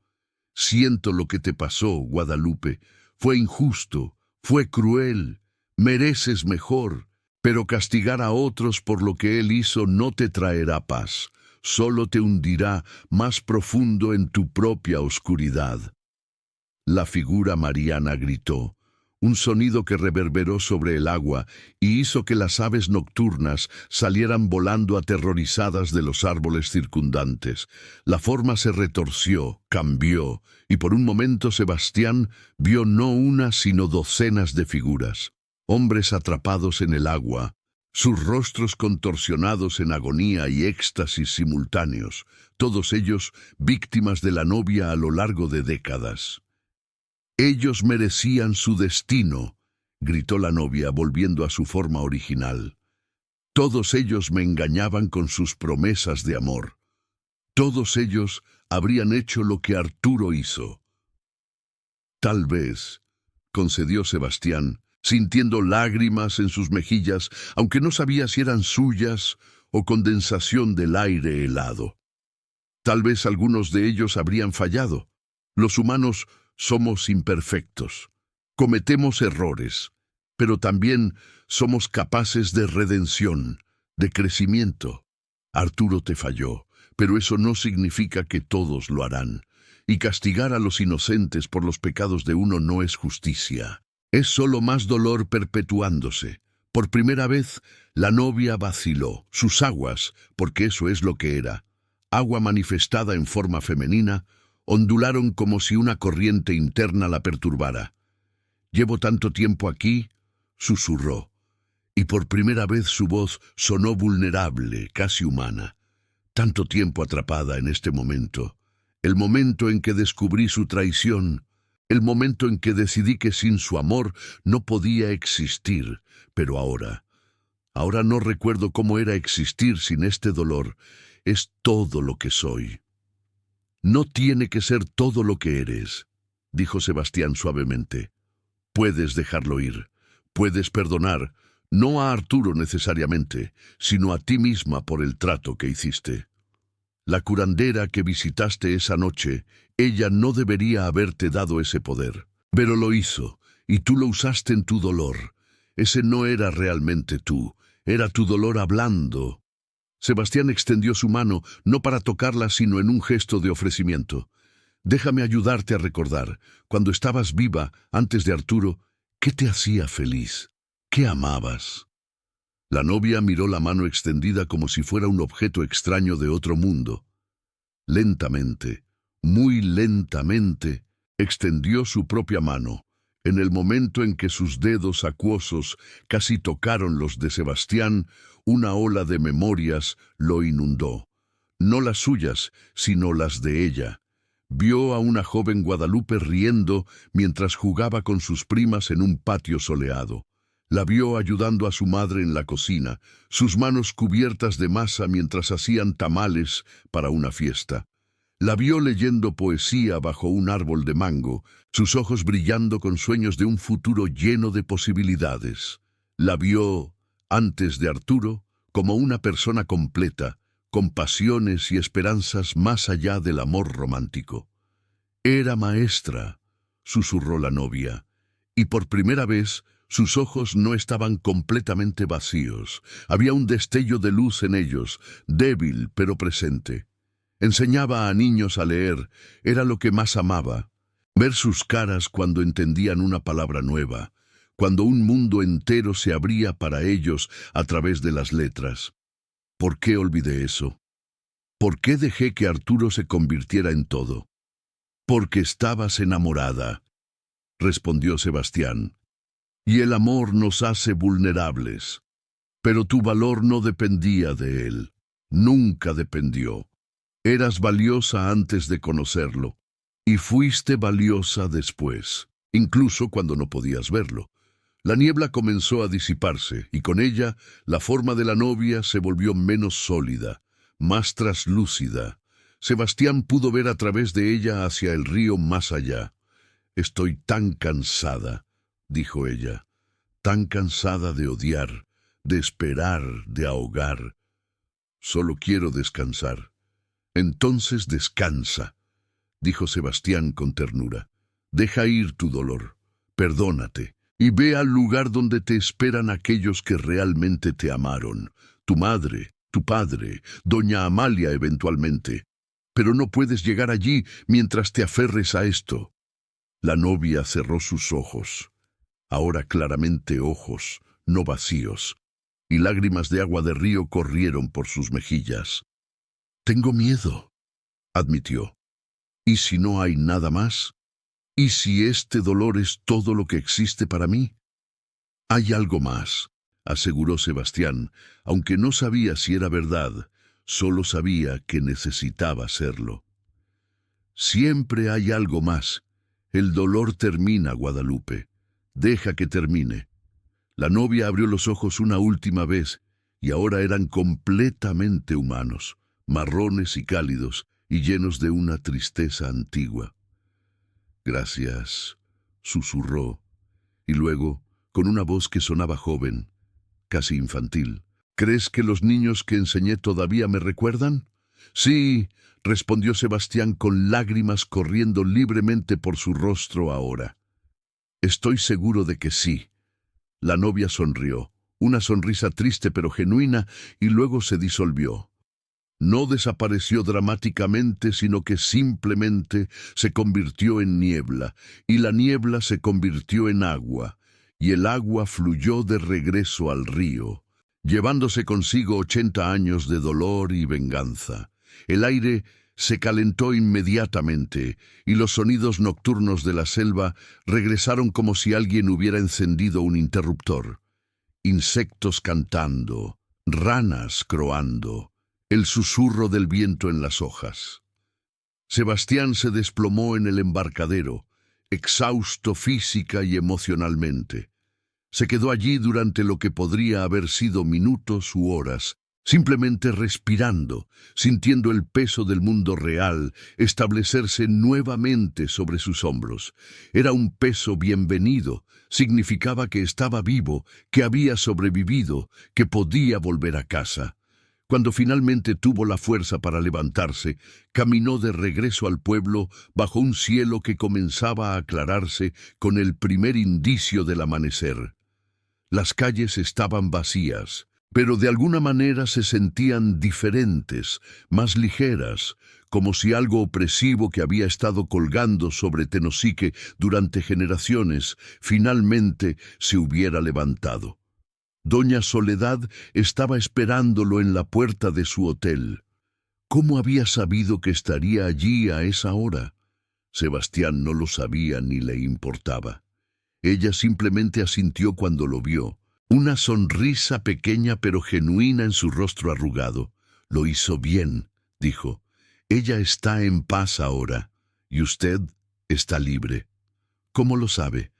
Siento lo que te pasó, Guadalupe. Fue injusto, fue cruel. Mereces mejor, pero castigar a otros por lo que él hizo no te traerá paz. Solo te hundirá más profundo en tu propia oscuridad». La figura mariana gritó, un sonido que reverberó sobre el agua y hizo que las aves nocturnas salieran volando aterrorizadas de los árboles circundantes. La forma se retorció, cambió, y por un momento Sebastián vio no una sino docenas de figuras. Hombres atrapados en el agua, sus rostros contorsionados en agonía y éxtasis simultáneos, todos ellos víctimas de la novia a lo largo de décadas. «Ellos merecían su destino», gritó la novia, volviendo a su forma original. «Todos ellos me engañaban con sus promesas de amor. Todos ellos habrían hecho lo que Arturo hizo». «Tal vez», concedió Sebastián, sintiendo lágrimas en sus mejillas, aunque no sabía si eran suyas o condensación del aire helado. «Tal vez algunos de ellos habrían fallado. Los humanos somos imperfectos. Cometemos errores, pero también somos capaces de redención, de crecimiento. Arturo te falló, pero eso no significa que todos lo harán. Y castigar a los inocentes por los pecados de uno no es justicia. Es solo más dolor perpetuándose». Por primera vez, la novia vaciló. Sus aguas, porque eso es lo que era, agua manifestada en forma femenina, ondularon como si una corriente interna la perturbara. «Llevo tanto tiempo aquí», susurró, y por primera vez su voz sonó vulnerable, casi humana. «Tanto tiempo atrapada en este momento, el momento en que descubrí su traición, el momento en que decidí que sin su amor no podía existir, pero ahora no recuerdo cómo era existir sin este dolor. Es todo lo que soy». «No tiene que ser todo lo que eres», dijo Sebastián suavemente. «Puedes dejarlo ir, puedes perdonar, no a Arturo necesariamente, sino a ti misma por el trato que hiciste. La curandera que visitaste esa noche, ella no debería haberte dado ese poder, pero lo hizo, y tú lo usaste en tu dolor. Ese no era realmente tú, era tu dolor hablando». Sebastián extendió su mano, no para tocarla, sino en un gesto de ofrecimiento. «Déjame ayudarte a recordar, cuando estabas viva, antes de Arturo, ¿qué te hacía feliz? ¿Qué amabas?». La novia miró la mano extendida como si fuera un objeto extraño de otro mundo. Lentamente, muy lentamente, extendió su propia mano. En el momento en que sus dedos acuosos casi tocaron los de Sebastián, una ola de memorias lo inundó. No las suyas, sino las de ella. Vio a una joven Guadalupe riendo mientras jugaba con sus primas en un patio soleado. La vio ayudando a su madre en la cocina, sus manos cubiertas de masa mientras hacían tamales para una fiesta. La vio leyendo poesía bajo un árbol de mango, sus ojos brillando con sueños de un futuro lleno de posibilidades. La vio, antes de Arturo, como una persona completa, con pasiones y esperanzas más allá del amor romántico. «Era maestra», susurró la novia, y por primera vez sus ojos no estaban completamente vacíos. Había un destello de luz en ellos, débil pero presente. Enseñaba a niños a leer, era lo que más amaba. Ver sus caras cuando entendían una palabra nueva, cuando un mundo entero se abría para ellos a través de las letras. ¿Por qué olvidé eso? ¿Por qué dejé que Arturo se convirtiera en todo? Porque estabas enamorada, respondió Sebastián. Y el amor nos hace vulnerables. Pero tu valor no dependía de él. Nunca dependió. Eras valiosa antes de conocerlo. Y fuiste valiosa después, incluso cuando no podías verlo. La niebla comenzó a disiparse, y con ella la forma de la novia se volvió menos sólida, más traslúcida. Sebastián pudo ver a través de ella hacia el río más allá. «Estoy tan cansada», dijo ella, «tan cansada de odiar, de esperar, de ahogar. Solo quiero descansar». «Entonces descansa», dijo Sebastián con ternura. «Deja ir tu dolor, perdónate, y ve al lugar donde te esperan aquellos que realmente te amaron, tu madre, tu padre, doña Amalia eventualmente. Pero no puedes llegar allí mientras te aferres a esto». La novia cerró sus ojos, ahora claramente ojos, no vacíos, y lágrimas de agua de río corrieron por sus mejillas. «Tengo miedo», admitió. «¿Y si no hay nada más? ¿Y si este dolor es todo lo que existe para mí?» «Hay algo más», aseguró Sebastián, aunque no sabía si era verdad, solo sabía que necesitaba serlo. «Siempre hay algo más. El dolor termina, Guadalupe. Deja que termine». La novia abrió los ojos una última vez, y ahora eran completamente humanos, marrones y cálidos, y llenos de una tristeza antigua. «Gracias», susurró, y luego, con una voz que sonaba joven, casi infantil, «¿Crees que los niños que enseñé todavía me recuerdan?» «Sí», respondió Sebastián con lágrimas corriendo libremente por su rostro ahora. «Estoy seguro de que sí». La novia sonrió, una sonrisa triste pero genuina, y luego se disolvió. No desapareció dramáticamente, sino que simplemente se convirtió en niebla, y la niebla se convirtió en agua, y el agua fluyó de regreso al río, llevándose consigo 80 años de dolor y venganza. El aire se calentó inmediatamente, y los sonidos nocturnos de la selva regresaron como si alguien hubiera encendido un interruptor. Insectos cantando, ranas croando, el susurro del viento en las hojas. Sebastián se desplomó en el embarcadero, exhausto física y emocionalmente. Se quedó allí durante lo que podría haber sido minutos u horas, simplemente respirando, sintiendo el peso del mundo real establecerse nuevamente sobre sus hombros. Era un peso bienvenido, significaba que estaba vivo, que había sobrevivido, que podía volver a casa. Cuando finalmente tuvo la fuerza para levantarse, caminó de regreso al pueblo bajo un cielo que comenzaba a aclararse con el primer indicio del amanecer. Las calles estaban vacías, pero de alguna manera se sentían diferentes, más ligeras, como si algo opresivo que había estado colgando sobre Tenosique durante generaciones finalmente se hubiera levantado. Doña Soledad estaba esperándolo en la puerta de su hotel. ¿Cómo había sabido que estaría allí a esa hora? Sebastián no lo sabía ni le importaba. Ella simplemente asintió cuando lo vio. Una sonrisa pequeña pero genuina en su rostro arrugado. «Lo hizo bien», dijo. «Ella está en paz ahora, y usted está libre». «¿Cómo lo sabe?»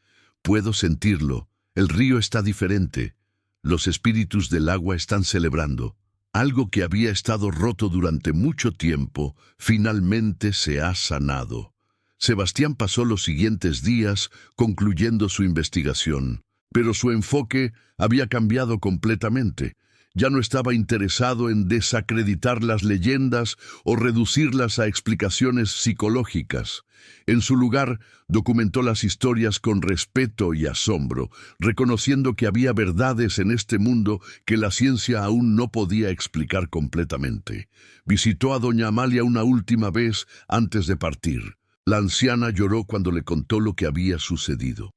«Puedo sentirlo. El río está diferente. Los espíritus del agua están celebrando. Algo que había estado roto durante mucho tiempo, finalmente se ha sanado». Sebastián pasó los siguientes días concluyendo su investigación, pero su enfoque había cambiado completamente. Ya no estaba interesado en desacreditar las leyendas o reducirlas a explicaciones psicológicas. En su lugar, documentó las historias con respeto y asombro, reconociendo que había verdades en este mundo que la ciencia aún no podía explicar completamente. Visitó a doña Amalia una última vez antes de partir. La anciana lloró cuando le contó lo que había sucedido.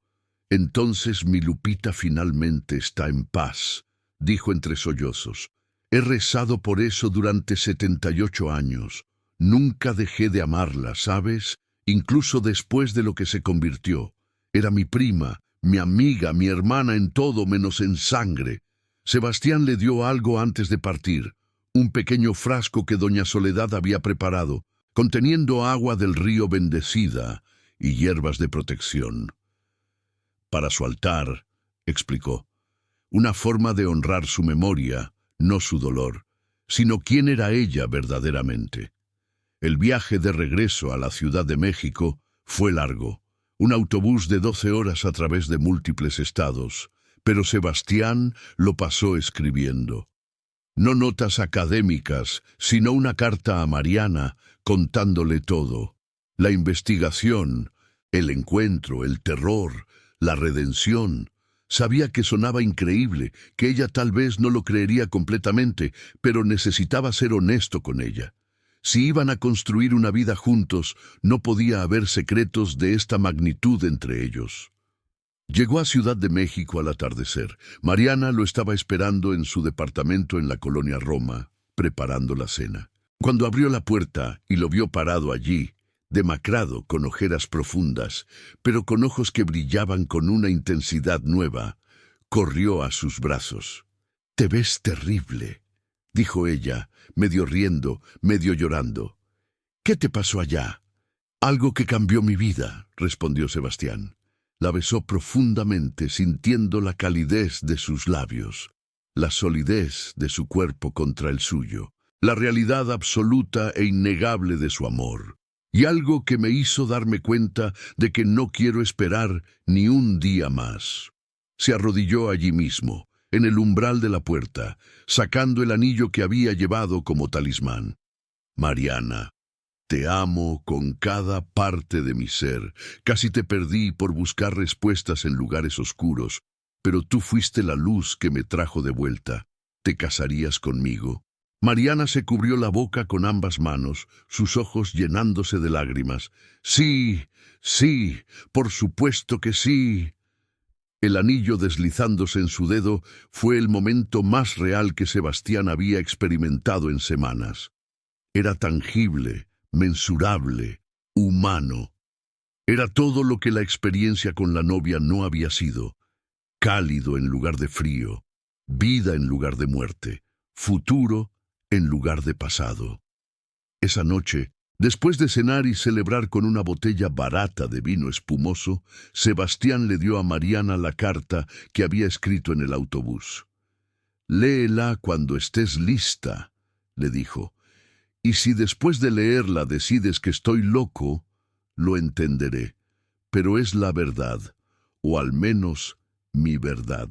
Entonces mi Lupita finalmente está en paz, dijo entre sollozos. He rezado por eso durante 78 años. Nunca dejé de amarla, ¿sabes? Incluso después de lo que se convirtió. Era mi prima, mi amiga, mi hermana en todo menos en sangre. Sebastián le dio algo antes de partir, un pequeño frasco que doña Soledad había preparado, conteniendo agua del río Bendecida y hierbas de protección. Para su altar, explicó, una forma de honrar su memoria, no su dolor, sino quién era ella verdaderamente. El viaje de regreso a la Ciudad de México fue largo, un autobús de 12 horas a través de múltiples estados, pero Sebastián lo pasó escribiendo. No notas académicas, sino una carta a Mariana contándole todo. La investigación, el encuentro, el terror, la redención. Sabía que sonaba increíble, que ella tal vez no lo creería completamente, pero necesitaba ser honesto con ella. Si iban a construir una vida juntos, no podía haber secretos de esta magnitud entre ellos. Llegó a Ciudad de México al atardecer. Mariana lo estaba esperando en su departamento en la colonia Roma, preparando la cena. Cuando abrió la puerta y lo vio parado allí, demacrado, con ojeras profundas, pero con ojos que brillaban con una intensidad nueva, corrió a sus brazos. «Te ves terrible», dijo ella, medio riendo, medio llorando. «¿Qué te pasó allá?» «Algo que cambió mi vida», respondió Sebastián. La besó profundamente, sintiendo la calidez de sus labios, la solidez de su cuerpo contra el suyo, la realidad absoluta e innegable de su amor, y algo que me hizo darme cuenta de que no quiero esperar ni un día más. Se arrodilló allí mismo, en el umbral de la puerta, sacando el anillo que había llevado como talismán. «Mariana, te amo con cada parte de mi ser. Casi te perdí por buscar respuestas en lugares oscuros, pero tú fuiste la luz que me trajo de vuelta. ¿Te casarías conmigo?» Mariana se cubrió la boca con ambas manos, sus ojos llenándose de lágrimas. «Sí, sí, por supuesto que sí». El anillo deslizándose en su dedo fue el momento más real que Sebastián había experimentado en semanas. Era tangible, mensurable, humano. Era todo lo que la experiencia con la novia no había sido. Cálido en lugar de frío, vida en lugar de muerte, futuro en lugar de pasado. Esa noche, después de cenar y celebrar con una botella barata de vino espumoso, Sebastián le dio a Mariana la carta que había escrito en el autobús. «Léela cuando estés lista», le dijo. «Y si después de leerla decides que estoy loco, lo entenderé. Pero es la verdad, o al menos mi verdad».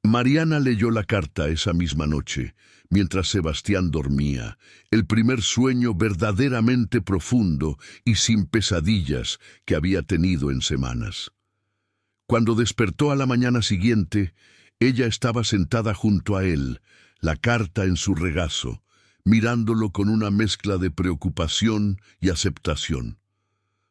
Mariana leyó la carta esa misma noche, mientras Sebastián dormía, el primer sueño verdaderamente profundo y sin pesadillas que había tenido en semanas. Cuando despertó a la mañana siguiente, ella estaba sentada junto a él, la carta en su regazo, mirándolo con una mezcla de preocupación y aceptación.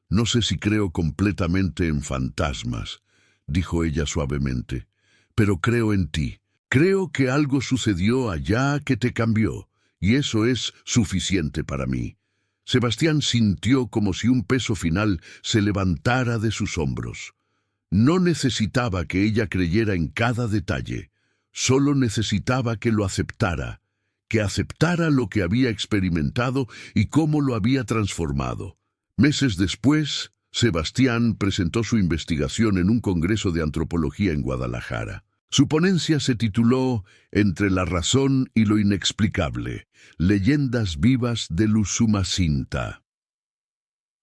«No sé si creo completamente en fantasmas», dijo ella suavemente, «pero creo en ti. Creo que algo sucedió allá que te cambió, y eso es suficiente para mí». Sebastián sintió como si un peso final se levantara de sus hombros. No necesitaba que ella creyera en cada detalle, solo necesitaba que lo aceptara, que aceptara lo que había experimentado y cómo lo había transformado. Meses después, Sebastián presentó su investigación en un congreso de antropología en Guadalajara. Su ponencia se tituló «Entre la razón y lo inexplicable, leyendas vivas del Usumacinta».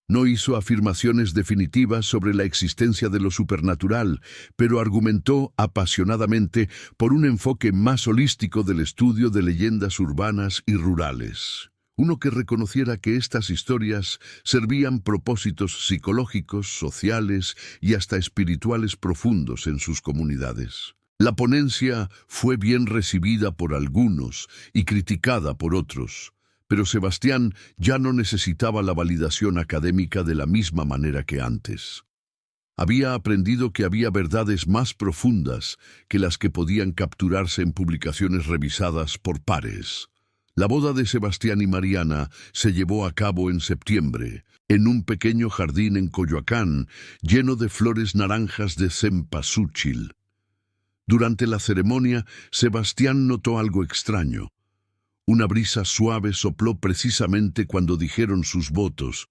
No hizo afirmaciones definitivas sobre la existencia de lo supernatural, pero argumentó apasionadamente por un enfoque más holístico del estudio de leyendas urbanas y rurales. Uno que reconociera que estas historias servían propósitos psicológicos, sociales y hasta espirituales profundos en sus comunidades. La ponencia fue bien recibida por algunos y criticada por otros, pero Sebastián ya no necesitaba la validación académica de la misma manera que antes. Había aprendido que había verdades más profundas que las que podían capturarse en publicaciones revisadas por pares. La boda de Sebastián y Mariana se llevó a cabo en septiembre, en un pequeño jardín en Coyoacán, lleno de flores naranjas de cempasúchil. Durante la ceremonia, Sebastián notó algo extraño. Una brisa suave sopló precisamente cuando dijeron sus votos,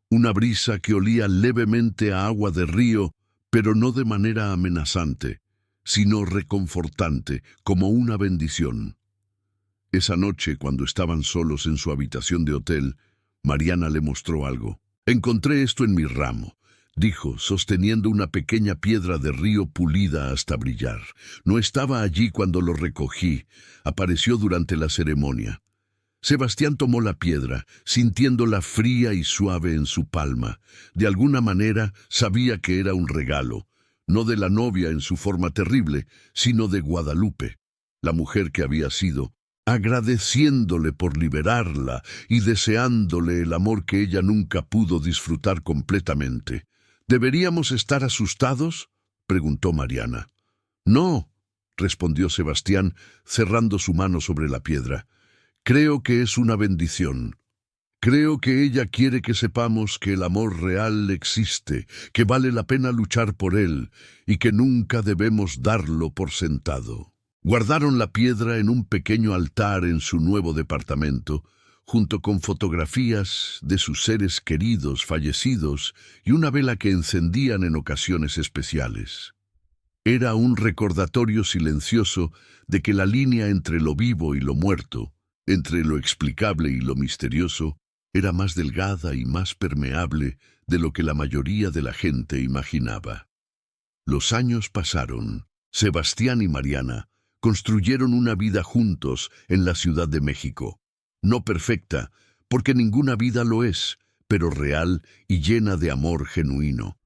una brisa que olía levemente a agua de río, pero no de manera amenazante, sino reconfortante, como una bendición. Esa noche, cuando estaban solos en su habitación de hotel, Mariana le mostró algo. «Encontré esto en mi ramo», dijo, sosteniendo una pequeña piedra de río pulida hasta brillar. No estaba allí cuando lo recogí, apareció durante la ceremonia. Sebastián tomó la piedra, sintiéndola fría y suave en su palma. De alguna manera sabía que era un regalo, no de la novia en su forma terrible, sino de Guadalupe, la mujer que había sido, agradeciéndole por liberarla y deseándole el amor que ella nunca pudo disfrutar completamente. ¿Deberíamos estar asustados?, preguntó Mariana. No, respondió Sebastián, cerrando su mano sobre la piedra. Creo que es una bendición. Creo que ella quiere que sepamos que el amor real existe, que vale la pena luchar por él y que nunca debemos darlo por sentado. Guardaron la piedra en un pequeño altar en su nuevo departamento, junto con fotografías de sus seres queridos fallecidos y una vela que encendían en ocasiones especiales. Era un recordatorio silencioso de que la línea entre lo vivo y lo muerto, entre lo explicable y lo misterioso, era más delgada y más permeable de lo que la mayoría de la gente imaginaba. Los años pasaron. Sebastián y Mariana construyeron una vida juntos en la Ciudad de México. No perfecta, porque ninguna vida lo es, pero real y llena de amor genuino.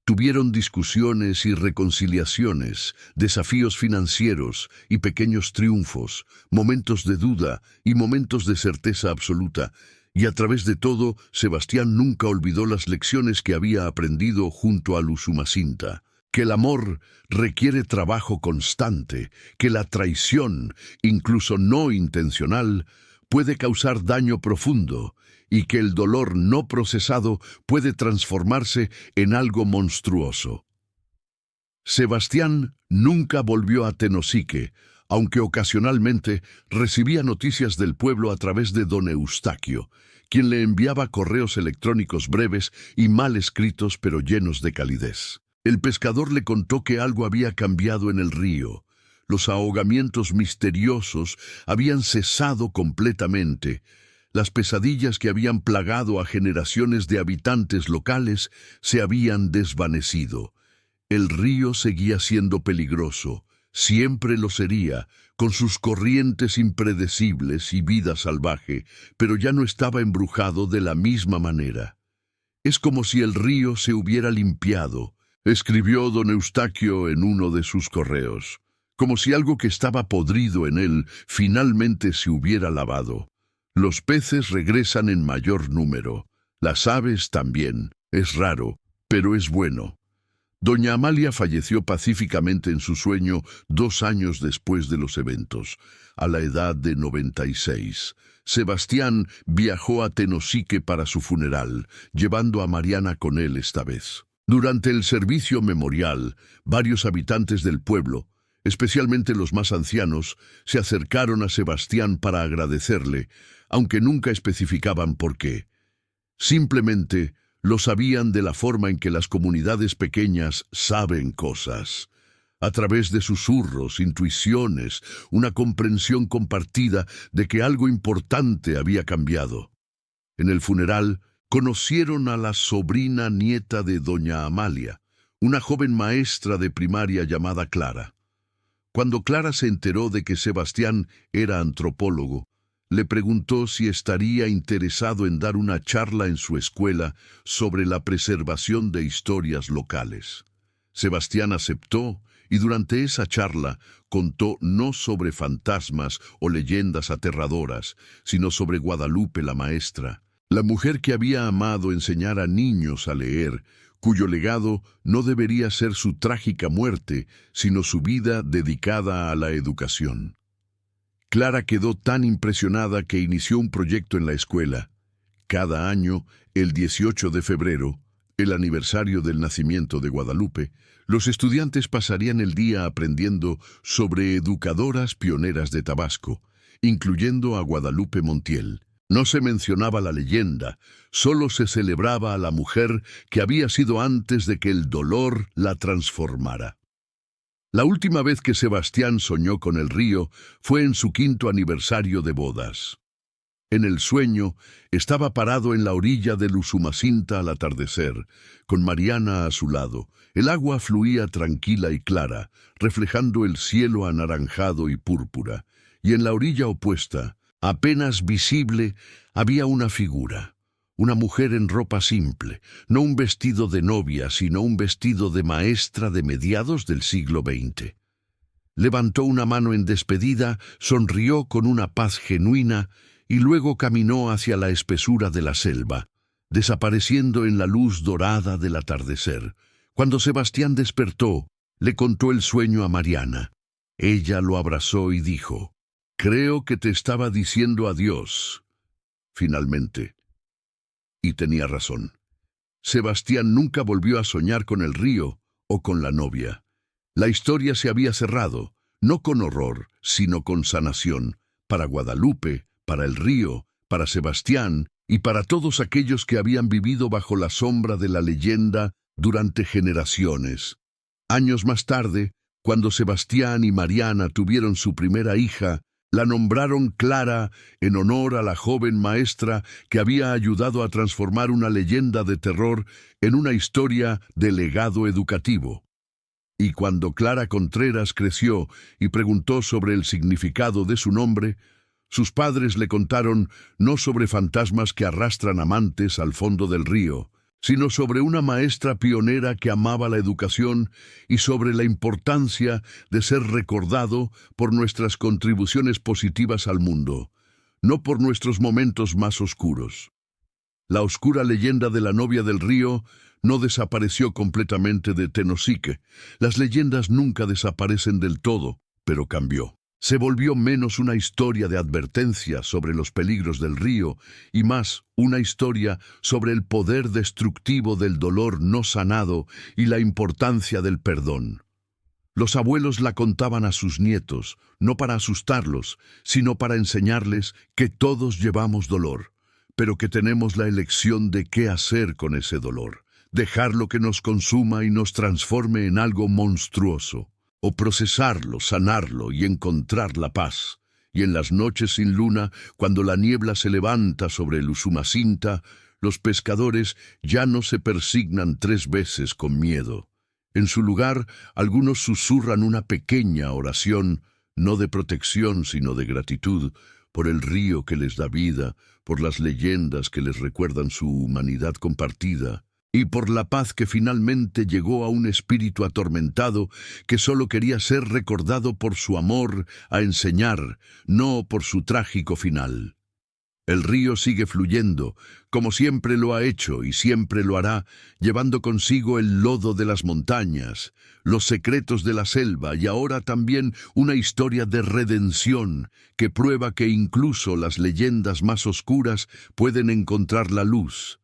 Tuvieron discusiones y reconciliaciones, desafíos financieros y pequeños triunfos, momentos de duda y momentos de certeza absoluta, y a través de todo, Sebastián nunca olvidó las lecciones que había aprendido junto a Usumacinta, que el amor requiere trabajo constante, que la traición, incluso no intencional, puede causar daño profundo, y que el dolor no procesado puede transformarse en algo monstruoso. Sebastián nunca volvió a Tenosique, aunque ocasionalmente recibía noticias del pueblo a través de don Eustaquio, quien le enviaba correos electrónicos breves y mal escritos pero llenos de calidez. El pescador le contó que algo había cambiado en el río. Los ahogamientos misteriosos habían cesado completamente. Las pesadillas que habían plagado a generaciones de habitantes locales se habían desvanecido. El río seguía siendo peligroso, siempre lo sería, con sus corrientes impredecibles y vida salvaje, pero ya no estaba embrujado de la misma manera. Es como si el río se hubiera limpiado, escribió don Eustaquio en uno de sus correos, como si algo que estaba podrido en él finalmente se hubiera lavado. Los peces regresan en mayor número, las aves también, es raro, pero es bueno. Doña Amalia falleció pacíficamente en su sueño 2 años después de los eventos, a la edad de 96. Sebastián viajó a Tenosique para su funeral, llevando a Mariana con él esta vez. Durante el servicio memorial, varios habitantes del pueblo, especialmente los más ancianos, se acercaron a Sebastián para agradecerle, aunque nunca especificaban por qué. Simplemente lo sabían de la forma en que las comunidades pequeñas saben cosas. A través de susurros, intuiciones, una comprensión compartida de que algo importante había cambiado. En el funeral, conocieron a la sobrina nieta de doña Amalia, una joven maestra de primaria llamada Clara. Cuando Clara se enteró de que Sebastián era antropólogo, le preguntó si estaría interesado en dar una charla en su escuela sobre la preservación de historias locales. Sebastián aceptó y durante esa charla contó no sobre fantasmas o leyendas aterradoras, sino sobre Guadalupe la maestra, la mujer que había amado enseñar a niños a leer, cuyo legado no debería ser su trágica muerte, sino su vida dedicada a la educación. Clara quedó tan impresionada que inició un proyecto en la escuela. Cada año, el 18 de febrero, el aniversario del nacimiento de Guadalupe, los estudiantes pasarían el día aprendiendo sobre educadoras pioneras de Tabasco, incluyendo a Guadalupe Montiel. No se mencionaba la leyenda, solo se celebraba a la mujer que había sido antes de que el dolor la transformara. La última vez que Sebastián soñó con el río fue en su 5º aniversario de bodas. En el sueño, estaba parado en la orilla del Usumacinta al atardecer, con Mariana a su lado. El agua fluía tranquila y clara, reflejando el cielo anaranjado y púrpura, y en la orilla opuesta, apenas visible, había una figura, una mujer en ropa simple, no un vestido de novia, sino un vestido de maestra de mediados del siglo XX. Levantó una mano en despedida, sonrió con una paz genuina y luego caminó hacia la espesura de la selva, desapareciendo en la luz dorada del atardecer. Cuando Sebastián despertó, le contó el sueño a Mariana. Ella lo abrazó y dijo: «Creo que te estaba diciendo adiós, finalmente». Y tenía razón. Sebastián nunca volvió a soñar con el río o con la novia. La historia se había cerrado, no con horror, sino con sanación, para Guadalupe, para el río, para Sebastián y para todos aquellos que habían vivido bajo la sombra de la leyenda durante generaciones. Años más tarde, cuando Sebastián y Mariana tuvieron su primera hija, la nombraron Clara en honor a la joven maestra que había ayudado a transformar una leyenda de terror en una historia de legado educativo. Y cuando Clara Contreras creció y preguntó sobre el significado de su nombre, sus padres le contaron no sobre fantasmas que arrastran amantes al fondo del río, sino sobre una maestra pionera que amaba la educación y sobre la importancia de ser recordado por nuestras contribuciones positivas al mundo, no por nuestros momentos más oscuros. La oscura leyenda de la novia del río no desapareció completamente de Tenosique. Las leyendas nunca desaparecen del todo, pero cambió. Se volvió menos una historia de advertencia sobre los peligros del río y más una historia sobre el poder destructivo del dolor no sanado y la importancia del perdón. Los abuelos la contaban a sus nietos, no para asustarlos, sino para enseñarles que todos llevamos dolor, pero que tenemos la elección de qué hacer con ese dolor, dejarlo que nos consuma y nos transforme en algo monstruoso, o procesarlo, sanarlo y encontrar la paz. Y en las noches sin luna, cuando la niebla se levanta sobre el Usumacinta, los pescadores ya no se persignan 3 veces con miedo. En su lugar, algunos susurran una pequeña oración, no de protección sino de gratitud, por el río que les da vida, por las leyendas que les recuerdan su humanidad compartida, y por la paz que finalmente llegó a un espíritu atormentado que solo quería ser recordado por su amor a enseñar, no por su trágico final. El río sigue fluyendo, como siempre lo ha hecho y siempre lo hará, llevando consigo el lodo de las montañas, los secretos de la selva y ahora también una historia de redención que prueba que incluso las leyendas más oscuras pueden encontrar la luz.